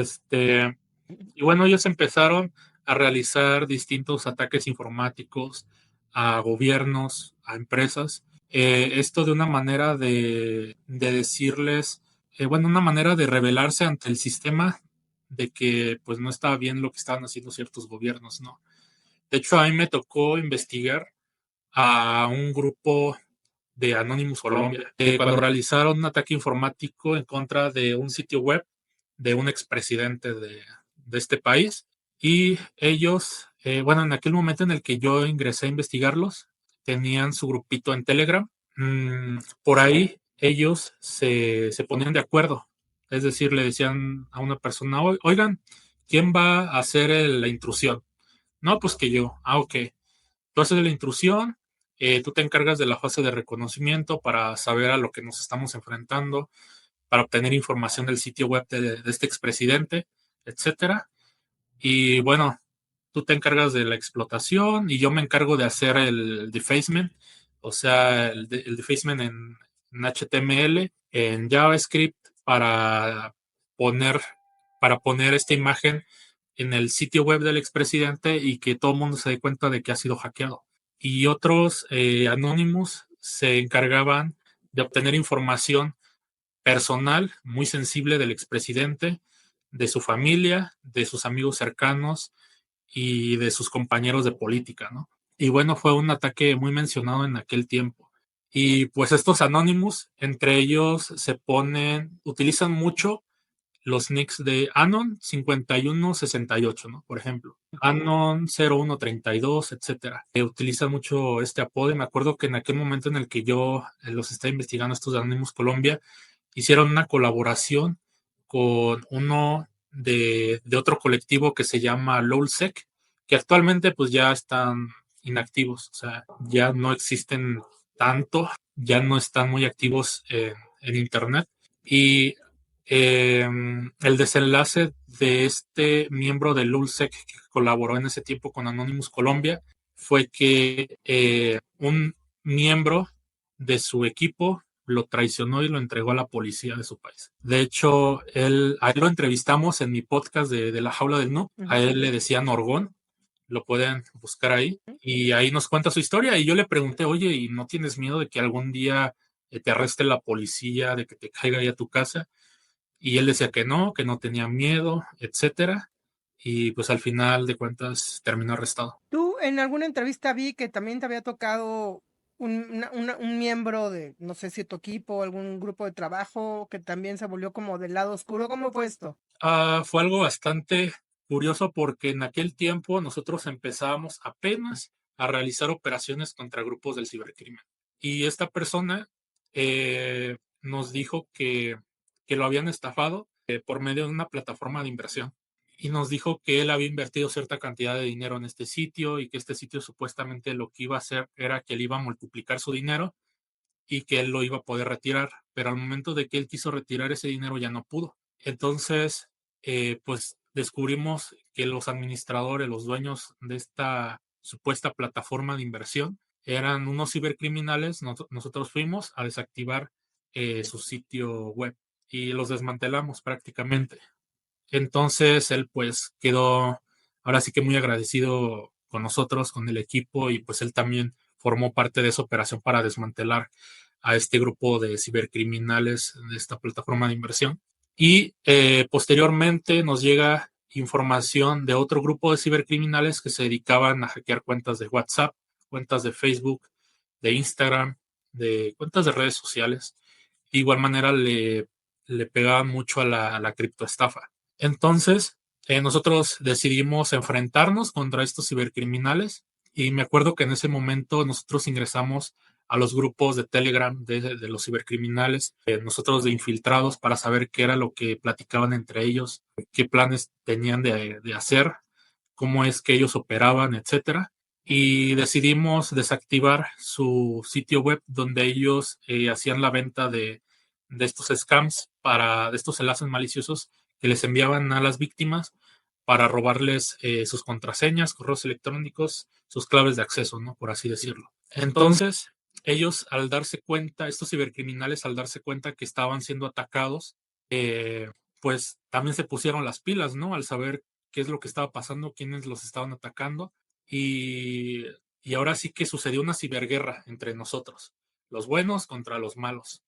bueno, ellos empezaron a realizar distintos ataques informáticos a gobiernos, a empresas. Esto de una manera de decirles, bueno, una manera de rebelarse ante el sistema de que pues no estaba bien lo que estaban haciendo ciertos gobiernos, ¿no? De hecho, a mí me tocó investigar a un grupo de Anonymous Colombia, cuando realizaron un ataque informático en contra de un sitio web de un expresidente de este país. Y ellos, bueno, en aquel momento en el que yo ingresé a investigarlos, tenían su grupito en Telegram. Por ahí ellos se ponían de acuerdo. Es decir, le decían a una persona, oigan, ¿quién va a hacer la intrusión? No, pues que yo. Ah, ok. Tú haces la intrusión, tú te encargas de la fase de reconocimiento para saber a lo que nos estamos enfrentando, para obtener información del sitio web de este expresidente, etcétera. Y bueno, tú te encargas de la explotación y yo me encargo de hacer el defacement, o sea, el defacement en HTML, en JavaScript, para poner, para poner esta imagen en el sitio web del expresidente y que todo el mundo se dé cuenta de que ha sido hackeado. Y otros anónimos se encargaban de obtener información personal muy sensible del expresidente, de su familia, de sus amigos cercanos y de sus compañeros de política, ¿no? Y bueno, fue un ataque muy mencionado en aquel tiempo. Y pues estos Anonymous, entre ellos utilizan mucho los nicks de Anon 5168, ¿no? Por ejemplo, Anon 0132, etcétera. Utilizan mucho este apodo y me acuerdo que en aquel momento en el que yo los estaba investigando, estos de Anonymous Colombia, hicieron una colaboración con uno de otro colectivo que se llama LOLSEC, que actualmente pues ya están inactivos, o sea, ya no existen tanto, ya no están muy activos en Internet. Y el desenlace de este miembro del LULSEC que colaboró en ese tiempo con Anonymous Colombia fue que un miembro de su equipo lo traicionó y lo entregó a la policía de su país. De hecho, a él lo entrevistamos en mi podcast de La Jaula del No. A él le decían Orgón, lo pueden buscar ahí, y ahí nos cuenta su historia. Y yo le pregunté, oye, ¿y no tienes miedo de que algún día te arreste la policía, de que te caiga ahí a tu casa? Y él decía que no tenía miedo, etcétera. Y pues al final de cuentas terminó arrestado. Tú en alguna entrevista vi que también te había tocado un miembro de, no sé si tu equipo o algún grupo de trabajo que también se volvió como del lado oscuro. ¿Cómo fue esto? Fue algo bastante curioso porque en aquel tiempo nosotros empezábamos apenas a realizar operaciones contra grupos del cibercrimen. Y esta persona nos dijo que lo habían estafado por medio de una plataforma de inversión. Y nos dijo que él había invertido cierta cantidad de dinero en este sitio y que este sitio supuestamente lo que iba a hacer era que él iba a multiplicar su dinero y que él lo iba a poder retirar, pero al momento de que él quiso retirar ese dinero ya no pudo. Entonces, pues descubrimos que los administradores, los dueños de esta supuesta plataforma de inversión, eran unos cibercriminales. Nosotros fuimos a desactivar su sitio web y los desmantelamos prácticamente. Entonces él pues quedó ahora sí que muy agradecido con nosotros, con el equipo, y pues él también formó parte de esa operación para desmantelar a este grupo de cibercriminales de esta plataforma de inversión. Y posteriormente nos llega información de otro grupo de cibercriminales que se dedicaban a hackear cuentas de WhatsApp, cuentas de Facebook, de Instagram, de cuentas de redes sociales. De igual manera le pegaban mucho a la criptoestafa. Entonces, nosotros decidimos enfrentarnos contra estos cibercriminales y me acuerdo que en ese momento nosotros ingresamos a los grupos de Telegram de los cibercriminales, nosotros de infiltrados, para saber qué era lo que platicaban entre ellos, qué planes tenían de hacer, cómo es que ellos operaban, etcétera. Y decidimos desactivar su sitio web donde ellos hacían la venta de estos scams, de estos enlaces maliciosos que les enviaban a las víctimas para robarles sus contraseñas, correos electrónicos, sus claves de acceso, ¿no? Por así decirlo. Entonces, ellos al darse cuenta, estos cibercriminales al darse cuenta que estaban siendo atacados, pues también se pusieron las pilas, ¿no? Al saber qué es lo que estaba pasando, quiénes los estaban atacando. Y, y ahora sí que sucedió una ciberguerra entre nosotros, los buenos contra los malos.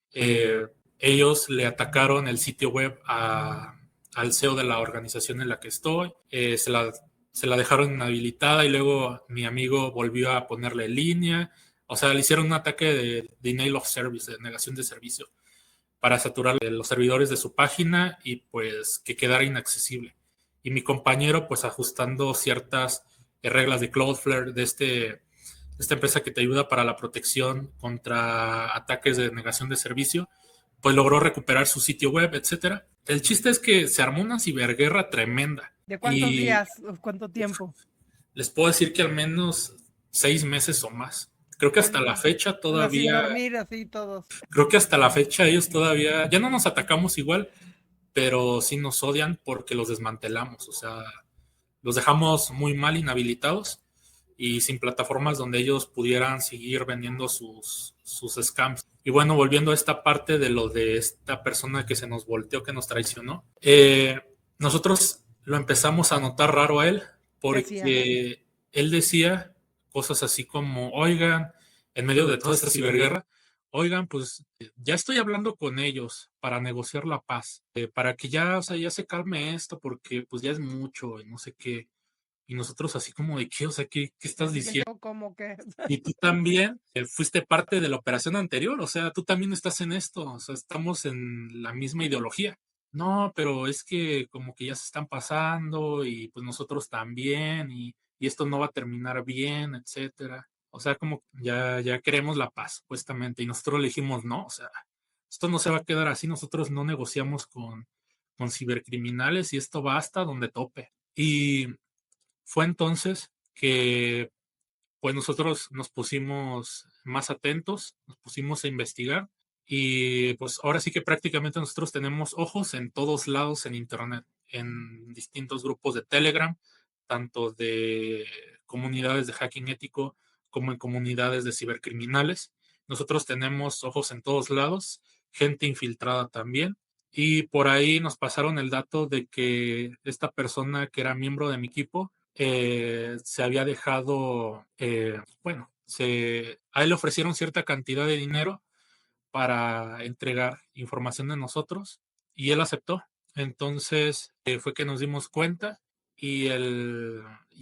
Ellos le atacaron el sitio web al CEO de la organización en la que estoy, se la dejaron inhabilitada y luego mi amigo volvió a ponerle en línea. O sea, le hicieron un ataque de denial of service, de negación de servicio, para saturar los servidores de su página y pues que quedara inaccesible. Y mi compañero, pues ajustando ciertas reglas de Cloudflare, esta empresa que te ayuda para la protección contra ataques de negación de servicio, pues logró recuperar su sitio web, etcétera. El chiste es que se armó una ciberguerra tremenda. ¿De cuántos Y días? ¿Cuánto tiempo? les puedo decir que al menos 6 meses o más. Creo que hasta la fecha O sea, sin todavía, dormir así todos. creo que hasta la fecha ellos todavía, ya no nos atacamos igual, pero sí nos odian porque los desmantelamos. O sea, los dejamos muy mal inhabilitados y sin plataformas donde ellos pudieran seguir vendiendo sus scams. Y bueno, volviendo a esta parte de lo de esta persona que se nos volteó, que nos traicionó, nosotros lo empezamos a notar raro a él porque él decía cosas así como, oigan, en medio de toda esta ciberguerra, oigan, pues ya estoy hablando con ellos para negociar la paz, para que ya, o sea, ya se calme esto porque pues ya es mucho y no sé qué. Y nosotros así como de qué, o sea, ¿qué estás diciendo? ¿Cómo que? Y tú también fuiste parte de la operación anterior, o sea, tú también estás en esto, o sea, estamos en la misma ideología. No, pero es que como que ya se están pasando y pues nosotros también y esto no va a terminar bien, etcétera. O sea, como ya queremos la paz, supuestamente, y nosotros le dijimos, no, o sea, esto no se va a quedar así, nosotros no negociamos con cibercriminales y esto va hasta donde tope. Y fue entonces que pues nosotros nos pusimos más atentos, nos pusimos a investigar y pues ahora sí que prácticamente nosotros tenemos ojos en todos lados en Internet, en distintos grupos de Telegram, tanto de comunidades de hacking ético como en comunidades de cibercriminales. Nosotros tenemos ojos en todos lados, gente infiltrada también. Y por ahí nos pasaron el dato de que esta persona que era miembro de mi equipo se había dejado, bueno, a él le ofrecieron cierta cantidad de dinero para entregar información de nosotros y él aceptó. Entonces fue que nos dimos cuenta y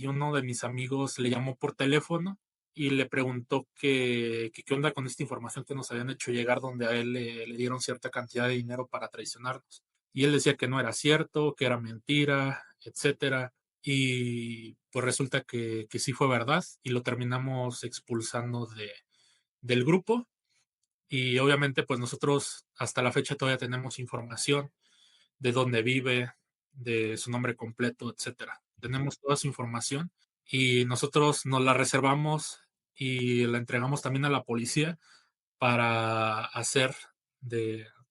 uno de mis amigos le llamó por teléfono y le preguntó qué onda con esta información que nos habían hecho llegar, donde a él le dieron cierta cantidad de dinero para traicionarnos. Y él decía que no era cierto, que era mentira, etcétera. Y pues resulta que sí fue verdad y lo terminamos expulsando del grupo. Y obviamente, pues nosotros hasta la fecha todavía tenemos información de dónde vive, de su nombre completo, etcétera. Tenemos toda su información y nosotros nos la reservamos y la entregamos también a la policía para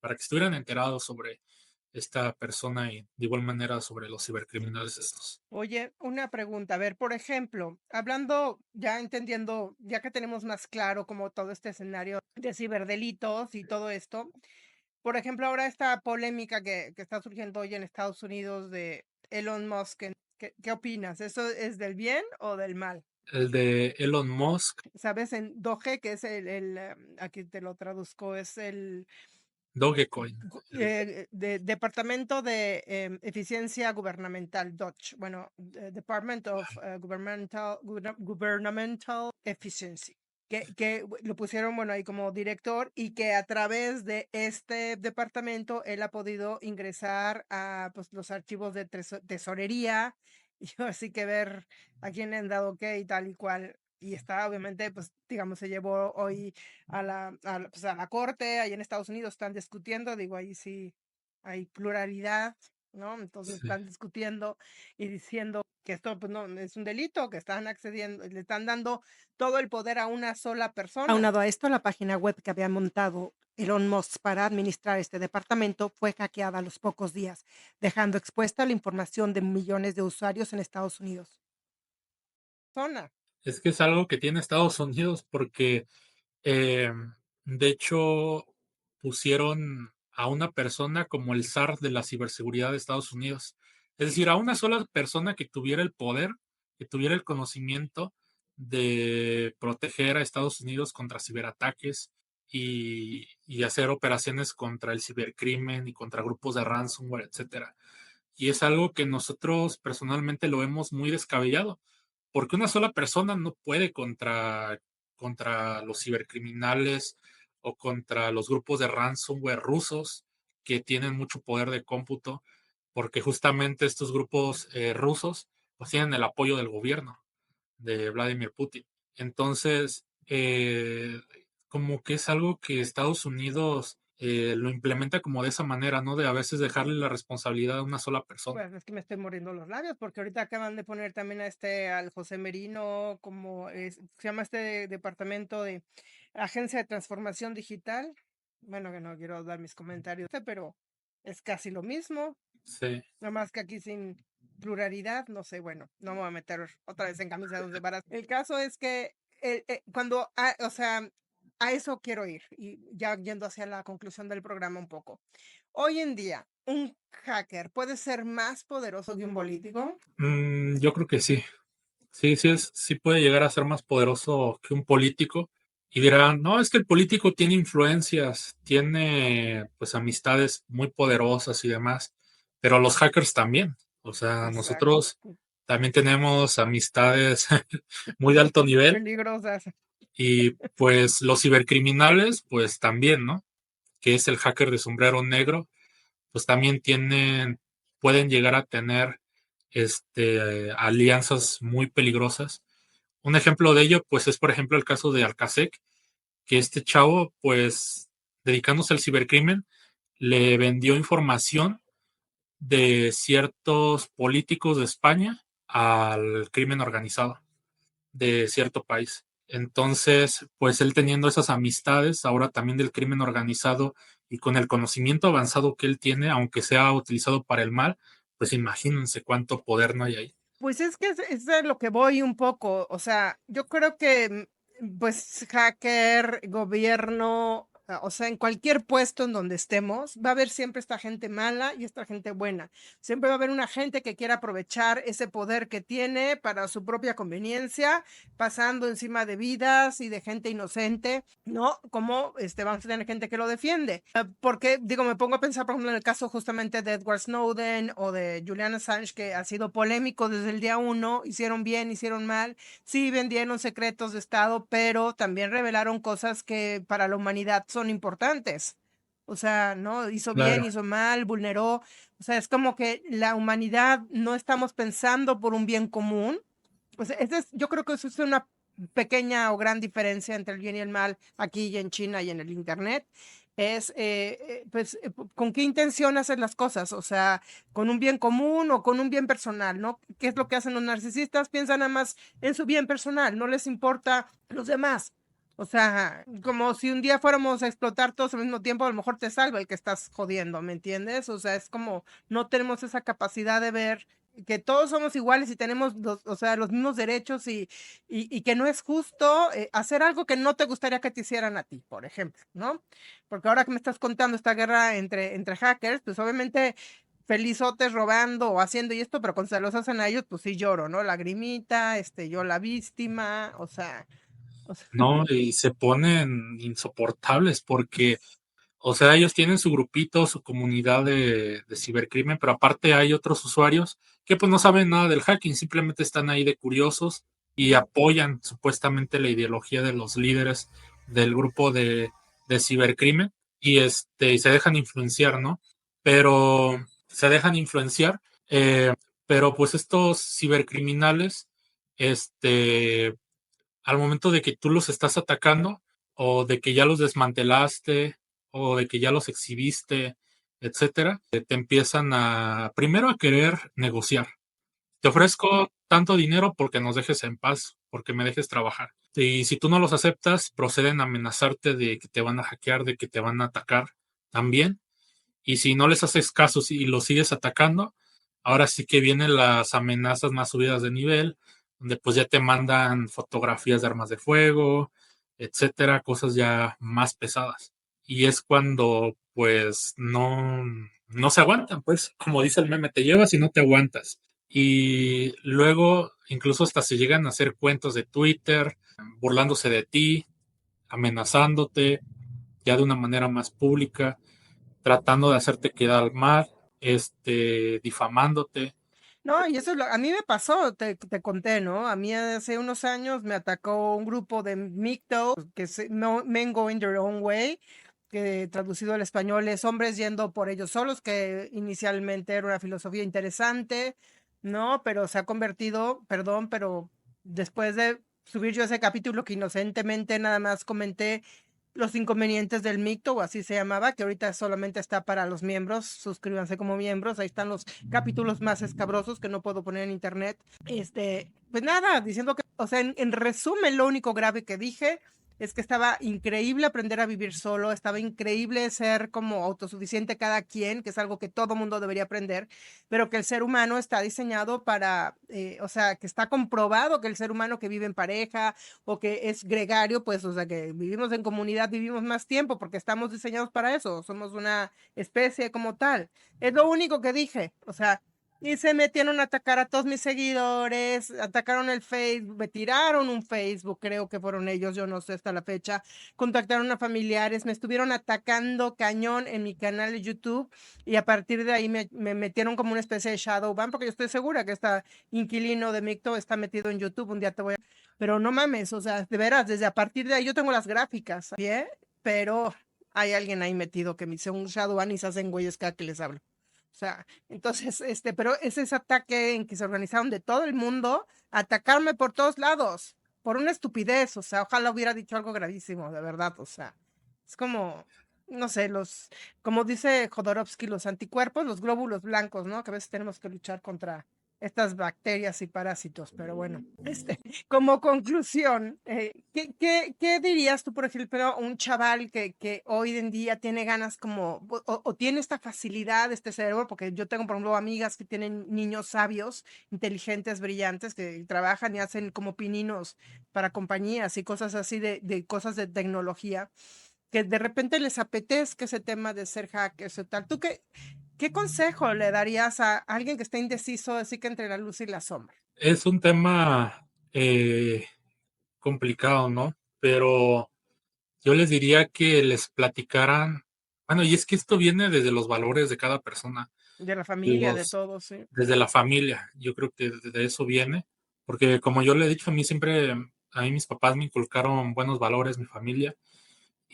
para que estuvieran enterados sobre esta persona y de igual manera sobre los cibercriminales estos. Oye, una pregunta, a ver, por ejemplo, hablando, ya entendiendo, ya que tenemos más claro como todo este escenario de ciberdelitos y todo esto, por ejemplo, ahora esta polémica que está surgiendo hoy en Estados Unidos de Elon Musk, ¿qué opinas? ¿Eso es del bien o del mal? El de Elon Musk, ¿Sabes? En Doge, que es aquí te lo traduzco, es el Dogecoin. Departamento de Eficiencia Gubernamental, DOGE, bueno, Department of Governmental Efficiency, que lo pusieron, bueno, ahí como director y que a través de este departamento él ha podido ingresar a pues, los archivos de tesorería y así que ver a quién le han dado qué y tal y cual. Y está, obviamente, pues, digamos, se llevó hoy pues, a la corte, ahí en Estados Unidos están discutiendo, digo, ahí sí hay pluralidad, ¿no? Entonces Sí, están discutiendo y diciendo que esto pues, no es un delito, que están accediendo, le están dando todo el poder a una sola persona. Aunado a esto, la página web que había montado Elon Musk para administrar este departamento fue hackeada a los pocos días, dejando expuesta la información de millones de usuarios en Estados Unidos. Zona. es que es algo que tiene Estados Unidos porque, eh, de hecho, pusieron a una persona como el zar de la ciberseguridad de Estados Unidos. Es decir, a una sola persona que tuviera el poder, que tuviera el conocimiento de proteger a Estados Unidos contra ciberataques y hacer operaciones contra el cibercrimen y contra grupos de ransomware, etcétera. Y es algo que nosotros personalmente lo vemos muy descabellado, porque una sola persona no puede contra los cibercriminales o contra los grupos de ransomware rusos que tienen mucho poder de cómputo, porque justamente estos grupos rusos pues tienen el apoyo del gobierno de Vladimir Putin. Entonces, como que es algo que Estados Unidos lo implementa como de esa manera, ¿no? De a veces dejarle la responsabilidad a una sola persona. Pues es que me estoy muriendo los labios porque ahorita acaban de poner también al José Merino, como se llama este departamento de Agencia de Transformación Digital. Bueno, que no quiero dar mis comentarios, pero es casi lo mismo, Sí, nada más que aquí sin pluralidad, no sé, bueno, no me voy a meter otra vez en camisa de once varas. El caso es que o sea, a eso quiero ir y ya yendo hacia la conclusión del programa un poco. Hoy en día, ¿un hacker puede ser más poderoso que un político? Yo creo que sí. Sí, sí puede llegar a ser más poderoso que un político. Y dirán, no, es que el político tiene influencias, tiene pues amistades muy poderosas y demás, pero los hackers también. O sea, Exacto. nosotros también tenemos amistades muy de alto nivel Peligrosas. y pues los cibercriminales pues también, ¿no? Que es el hacker de sombrero negro, pues también pueden llegar a tener alianzas muy peligrosas. Un ejemplo de ello, pues, es por ejemplo el caso de Alcasec, que este chavo, pues, dedicándose al cibercrimen, le vendió información de ciertos políticos de España al crimen organizado de cierto país. Entonces, pues él teniendo esas amistades, ahora también del crimen organizado y con el conocimiento avanzado que él tiene, aunque sea utilizado para el mal, pues imagínense cuánto poder no hay ahí. Pues es que es de lo que voy un poco. O sea, yo creo que, pues, hacker, gobierno, o sea, en cualquier puesto en donde estemos, va a haber siempre esta gente mala y esta gente buena. Siempre va a haber una gente que quiera aprovechar ese poder que tiene para su propia conveniencia, pasando encima de vidas y de gente inocente, ¿no? Como vamos a tener gente que lo defiende. Porque, digo, me pongo a pensar, por ejemplo, en el caso justamente de Edward Snowden o de Julian Assange, que ha sido polémico desde el día uno, hicieron bien, hicieron mal, sí vendieron secretos de Estado, pero también revelaron cosas que para la humanidad son importantes. O sea, ¿no? Hizo bien, Claro, hizo mal, vulneró. O sea, es como que la humanidad no estamos pensando por un bien común. Pues yo creo que eso es una pequeña o gran diferencia entre el bien y el mal aquí y en China y en el Internet es, pues, con qué intención hacer las cosas, o sea, con un bien común o con un bien personal, ¿no? ¿Qué es lo que hacen los narcisistas? Piensan nada más en su bien personal, no les importa los demás. O sea, como si un día fuéramos a explotar todos al mismo tiempo, a lo mejor te salva el que estás jodiendo, ¿me entiendes? O sea, es como no tenemos esa capacidad de ver que todos somos iguales y tenemos o sea, los mismos derechos y que no es justo hacer algo que no te gustaría que te hicieran a ti, por ejemplo, ¿no? Porque ahora que me estás contando esta guerra entre hackers, pues obviamente felizotes robando o haciendo y esto, pero cuando se los hacen a ellos, pues sí lloro, ¿no? Lagrimita, yo la víctima, o sea, No, y se ponen insoportables porque, o sea, ellos tienen su grupito, su comunidad de cibercrimen, pero aparte hay otros usuarios que pues no saben nada del hacking, simplemente están ahí de curiosos y apoyan supuestamente la ideología de los líderes del grupo de cibercrimen y se dejan influenciar, ¿no? Pero se dejan influenciar, pero pues estos cibercriminales, este, al momento de que tú los estás atacando o de que ya los desmantelaste o de que ya los exhibiste, etcétera, te empiezan primero a querer negociar. Te ofrezco tanto dinero porque nos dejes en paz, porque me dejes trabajar. Y si tú no los aceptas, proceden a amenazarte de que te van a hackear, de que te van a atacar también. Y si no les haces caso y los sigues atacando, ahora sí que vienen las amenazas más subidas de nivel, donde pues ya te mandan fotografías de armas de fuego, etcétera, cosas ya más pesadas. Y es cuando pues no se aguantan, pues como dice el meme, te llevas y no te aguantas. Y luego incluso hasta se llegan a hacer cuentos de Twitter, burlándose de ti, amenazándote, ya de una manera más pública, tratando de hacerte quedar mal, difamándote. no, y eso es a mí me pasó, te conté, ¿no? A mí hace unos años me atacó un grupo de MGTOW, que se, no, Men Going Their Own Way, que traducido al español es hombres yendo por ellos solos, que inicialmente era una filosofía interesante, ¿no? Pero se ha convertido, perdón, pero después de subir yo ese capítulo que inocentemente nada más comenté los inconvenientes del MICTO, o así se llamaba, que ahorita solamente está para los miembros, suscríbanse como miembros, ahí están los capítulos más escabrosos que no puedo poner en internet. Pues nada, diciendo que, o sea, en resumen, lo único grave que dije es que estaba increíble aprender a vivir solo, estaba increíble ser como autosuficiente cada quien, que es algo que todo mundo debería aprender, pero que el ser humano está diseñado para, o sea, que está comprobado que el ser humano que vive en pareja o que es gregario, pues, o sea, que vivimos en comunidad, vivimos más tiempo porque estamos diseñados para eso, somos una especie como tal. Es lo único que dije, o sea, y se metieron a atacar a todos mis seguidores, atacaron el Facebook, me tiraron un Facebook, creo que fueron ellos, yo no sé hasta la fecha, contactaron a familiares, me estuvieron atacando cañón en mi canal de YouTube y a partir de ahí me metieron como una especie de shadow ban, porque yo estoy segura que este inquilino de Micto está metido en YouTube, un día te voy a... Pero no mames, o sea, de veras, desde a partir de ahí yo tengo las gráficas, ¿bien? Pero hay alguien ahí metido que me hizo un shadow ban y se hacen güeyes cada que les hablo. O sea, entonces, pero es ese ataque en que se organizaron de todo el mundo, atacarme por todos lados, por una estupidez, o sea, ojalá hubiera dicho algo gravísimo, de verdad, o sea, es como, no sé, como dice Jodorowsky, los anticuerpos, los glóbulos blancos, ¿no? Que a veces tenemos que luchar contra estas bacterias y parásitos, pero bueno, como conclusión, ¿qué dirías tú, por ejemplo, a un chaval que hoy en día tiene ganas como, o tiene esta facilidad, este cerebro? Porque yo tengo, por ejemplo, amigas que tienen niños sabios, inteligentes, brillantes, que trabajan y hacen como pininos para compañías y cosas así de cosas de tecnología, que de repente les apetezca ese tema de ser hackers o tal. ¿Tú qué consejo le darías a alguien que está indeciso, así que entre la luz y la sombra? Es un tema complicado, ¿no? Pero yo les diría que les platicaran, bueno, y es que esto viene desde los valores de cada persona, De la familia, de los, todos, sí. desde la familia, yo creo que de eso viene, porque como yo le he dicho, a mí mis papás me inculcaron buenos valores, mi familia,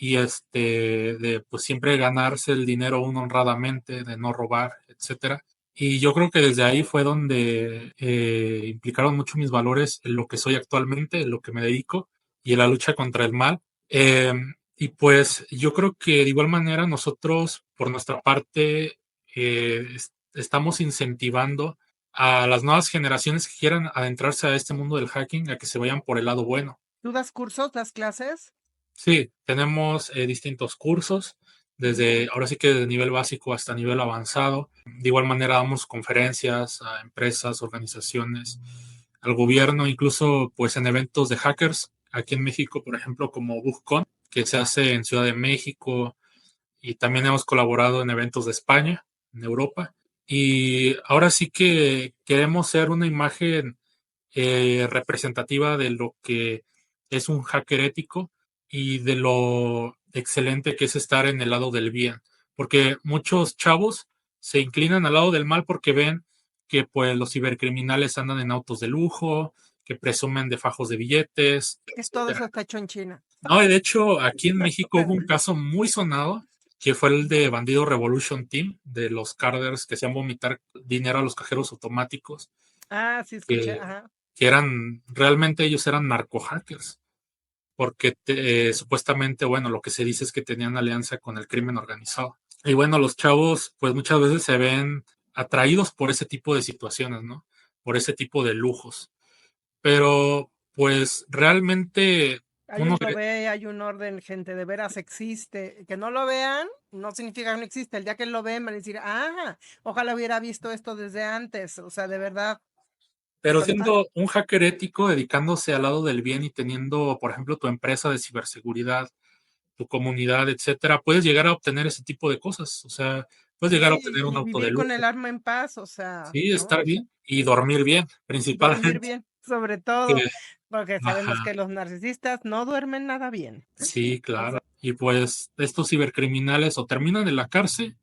y de pues siempre ganarse el dinero uno honradamente, de no robar, etcétera. Y yo creo que desde ahí fue donde implicaron mucho mis valores en lo que soy actualmente, en lo que me dedico y en la lucha contra el mal. Eh, y pues yo creo que de igual manera nosotros, por nuestra parte, estamos incentivando a las nuevas generaciones que quieran adentrarse a este mundo del hacking a que se vayan por el lado bueno. ¿Tú das cursos, das clases? Sí, tenemos distintos cursos, desde ahora sí que desde nivel básico hasta nivel avanzado. De igual manera damos conferencias a empresas, organizaciones, al gobierno, incluso pues en eventos de hackers, aquí en México, por ejemplo, como BugCon, que se hace en Ciudad de México, y también hemos colaborado en eventos de España, en Europa. Y ahora sí que queremos ser una imagen representativa de lo que es un hacker ético y de lo excelente que es estar en el lado del bien. Porque muchos chavos se inclinan al lado del mal porque ven que pues los cibercriminales andan en autos de lujo, que presumen de fajos de billetes, Es todo eso etcétera. está hecho en China. No, y de hecho, aquí en México hubo un caso muy sonado que fue el de Bandido Revolution Team, de los carders que hacían vomitar dinero a los cajeros automáticos, Ah, sí escuché, que, ajá. que eran, realmente ellos eran narcohackers, porque supuestamente, bueno, lo que se dice es que tenían alianza con el crimen organizado. Y bueno, los chavos, pues muchas veces se ven atraídos por ese tipo de situaciones, ¿no? Por ese tipo de lujos. Pero, pues realmente Alguien uno lo ve, hay un orden, gente, de veras existe. Que no lo vean no significa que no existe. El día que lo ven van a decir, ah, ojalá hubiera visto esto desde antes. O sea, de verdad. Pero siendo un hacker ético, dedicándose al lado del bien y teniendo, por ejemplo, tu empresa de ciberseguridad, tu comunidad, etcétera, puedes llegar a obtener ese tipo de cosas. O sea, puedes llegar a Sí, obtener un y auto de vivir con lujo. el alma en paz, o sea, Sí, ¿no? estar bien y dormir bien, Dormir principalmente. bien, sobre todo, Que, porque sabemos ajá, que los narcisistas no duermen nada bien. sí, O claro. sea, Y pues estos cibercriminales o terminan en la cárcel,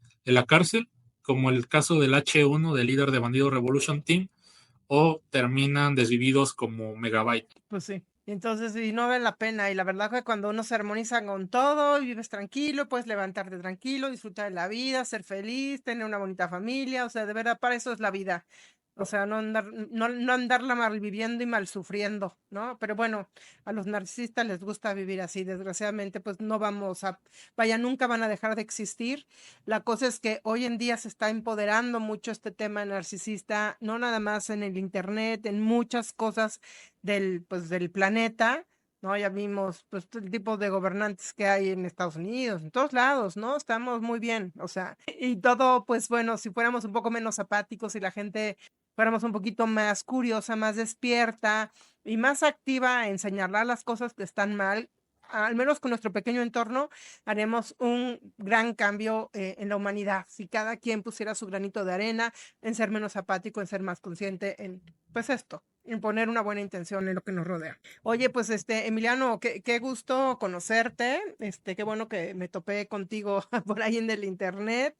como el caso del H1, del líder de Bandido Revolution Team, o terminan desvividos como Megabyte. pues sí. Entonces, y no vale la pena. Y la verdad que cuando uno se armoniza con todo y vives tranquilo, puedes levantarte tranquilo, disfrutar de la vida, ser feliz, tener una bonita familia. O sea, de verdad, para eso es la vida. O sea, no andarla mal viviendo y mal sufriendo, ¿no? Pero bueno, a los narcisistas les gusta vivir así. Desgraciadamente, pues no vamos a, vaya, nunca van a dejar de existir. La cosa es que hoy en día se está empoderando mucho este tema narcisista, no nada más en el internet, en muchas cosas pues, del planeta. ¿No? Ya vimos pues el tipo de gobernantes que hay en Estados Unidos, en todos lados, ¿no? Estamos muy bien, o sea, y todo, pues bueno, si fuéramos un poco menos apáticos y la gente fuéramos un poquito más curiosa, más despierta y más activa en señalar las cosas que están mal, al menos con nuestro pequeño entorno, haremos un gran cambio en la humanidad. Si cada quien pusiera su granito de arena en ser menos apático, en ser más consciente, en pues esto, en poner una buena intención en lo que nos rodea. Oye, pues Emiliano, qué gusto conocerte. Qué bueno que me topé contigo por ahí en el internet.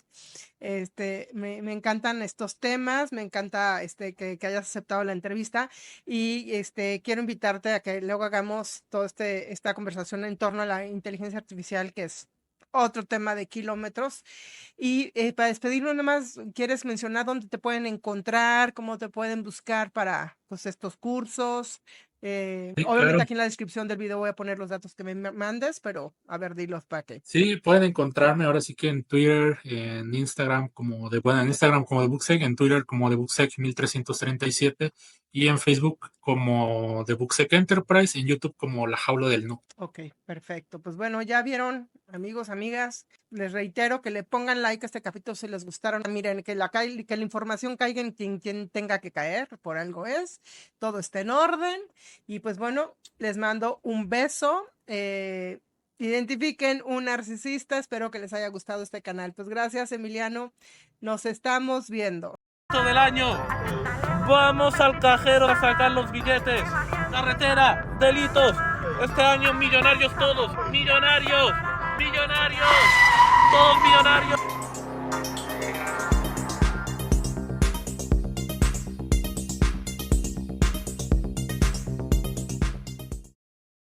Me encantan estos temas, me encanta que hayas aceptado la entrevista y quiero invitarte a que luego hagamos toda esta conversación en torno a la inteligencia artificial, que es otro tema de kilómetros. Y para despedirnos, nomás, ¿quieres mencionar dónde te pueden encontrar, cómo te pueden buscar para pues, estos cursos? Sí, Obviamente claro. aquí en la descripción del video voy a poner los datos que me mandes, pero a ver, dilos para que. Sí, pueden encontrarme ahora sí que en Twitter, en Instagram bueno, en Instagram como The Bookseq, en Twitter como The Bookseq 1337 y en Facebook como The Bookseq Enterprise, en YouTube como La Jaula del No. Ok, perfecto. Pues bueno, ya vieron, amigos, amigas, les reitero que le pongan like a este capítulo si les gustaron. Miren, que la información caiga en quien tenga que caer, por algo es. Todo está en orden. Y pues bueno, les mando un beso. Identifiquen un narcisista. Espero que les haya gustado este canal. Pues gracias, Emiliano. Nos estamos viendo. Del año. Vamos al cajero a sacar los billetes. Carretera, delitos. Este año millonarios todos. Millonarios. Millonarios. Todos millonarios.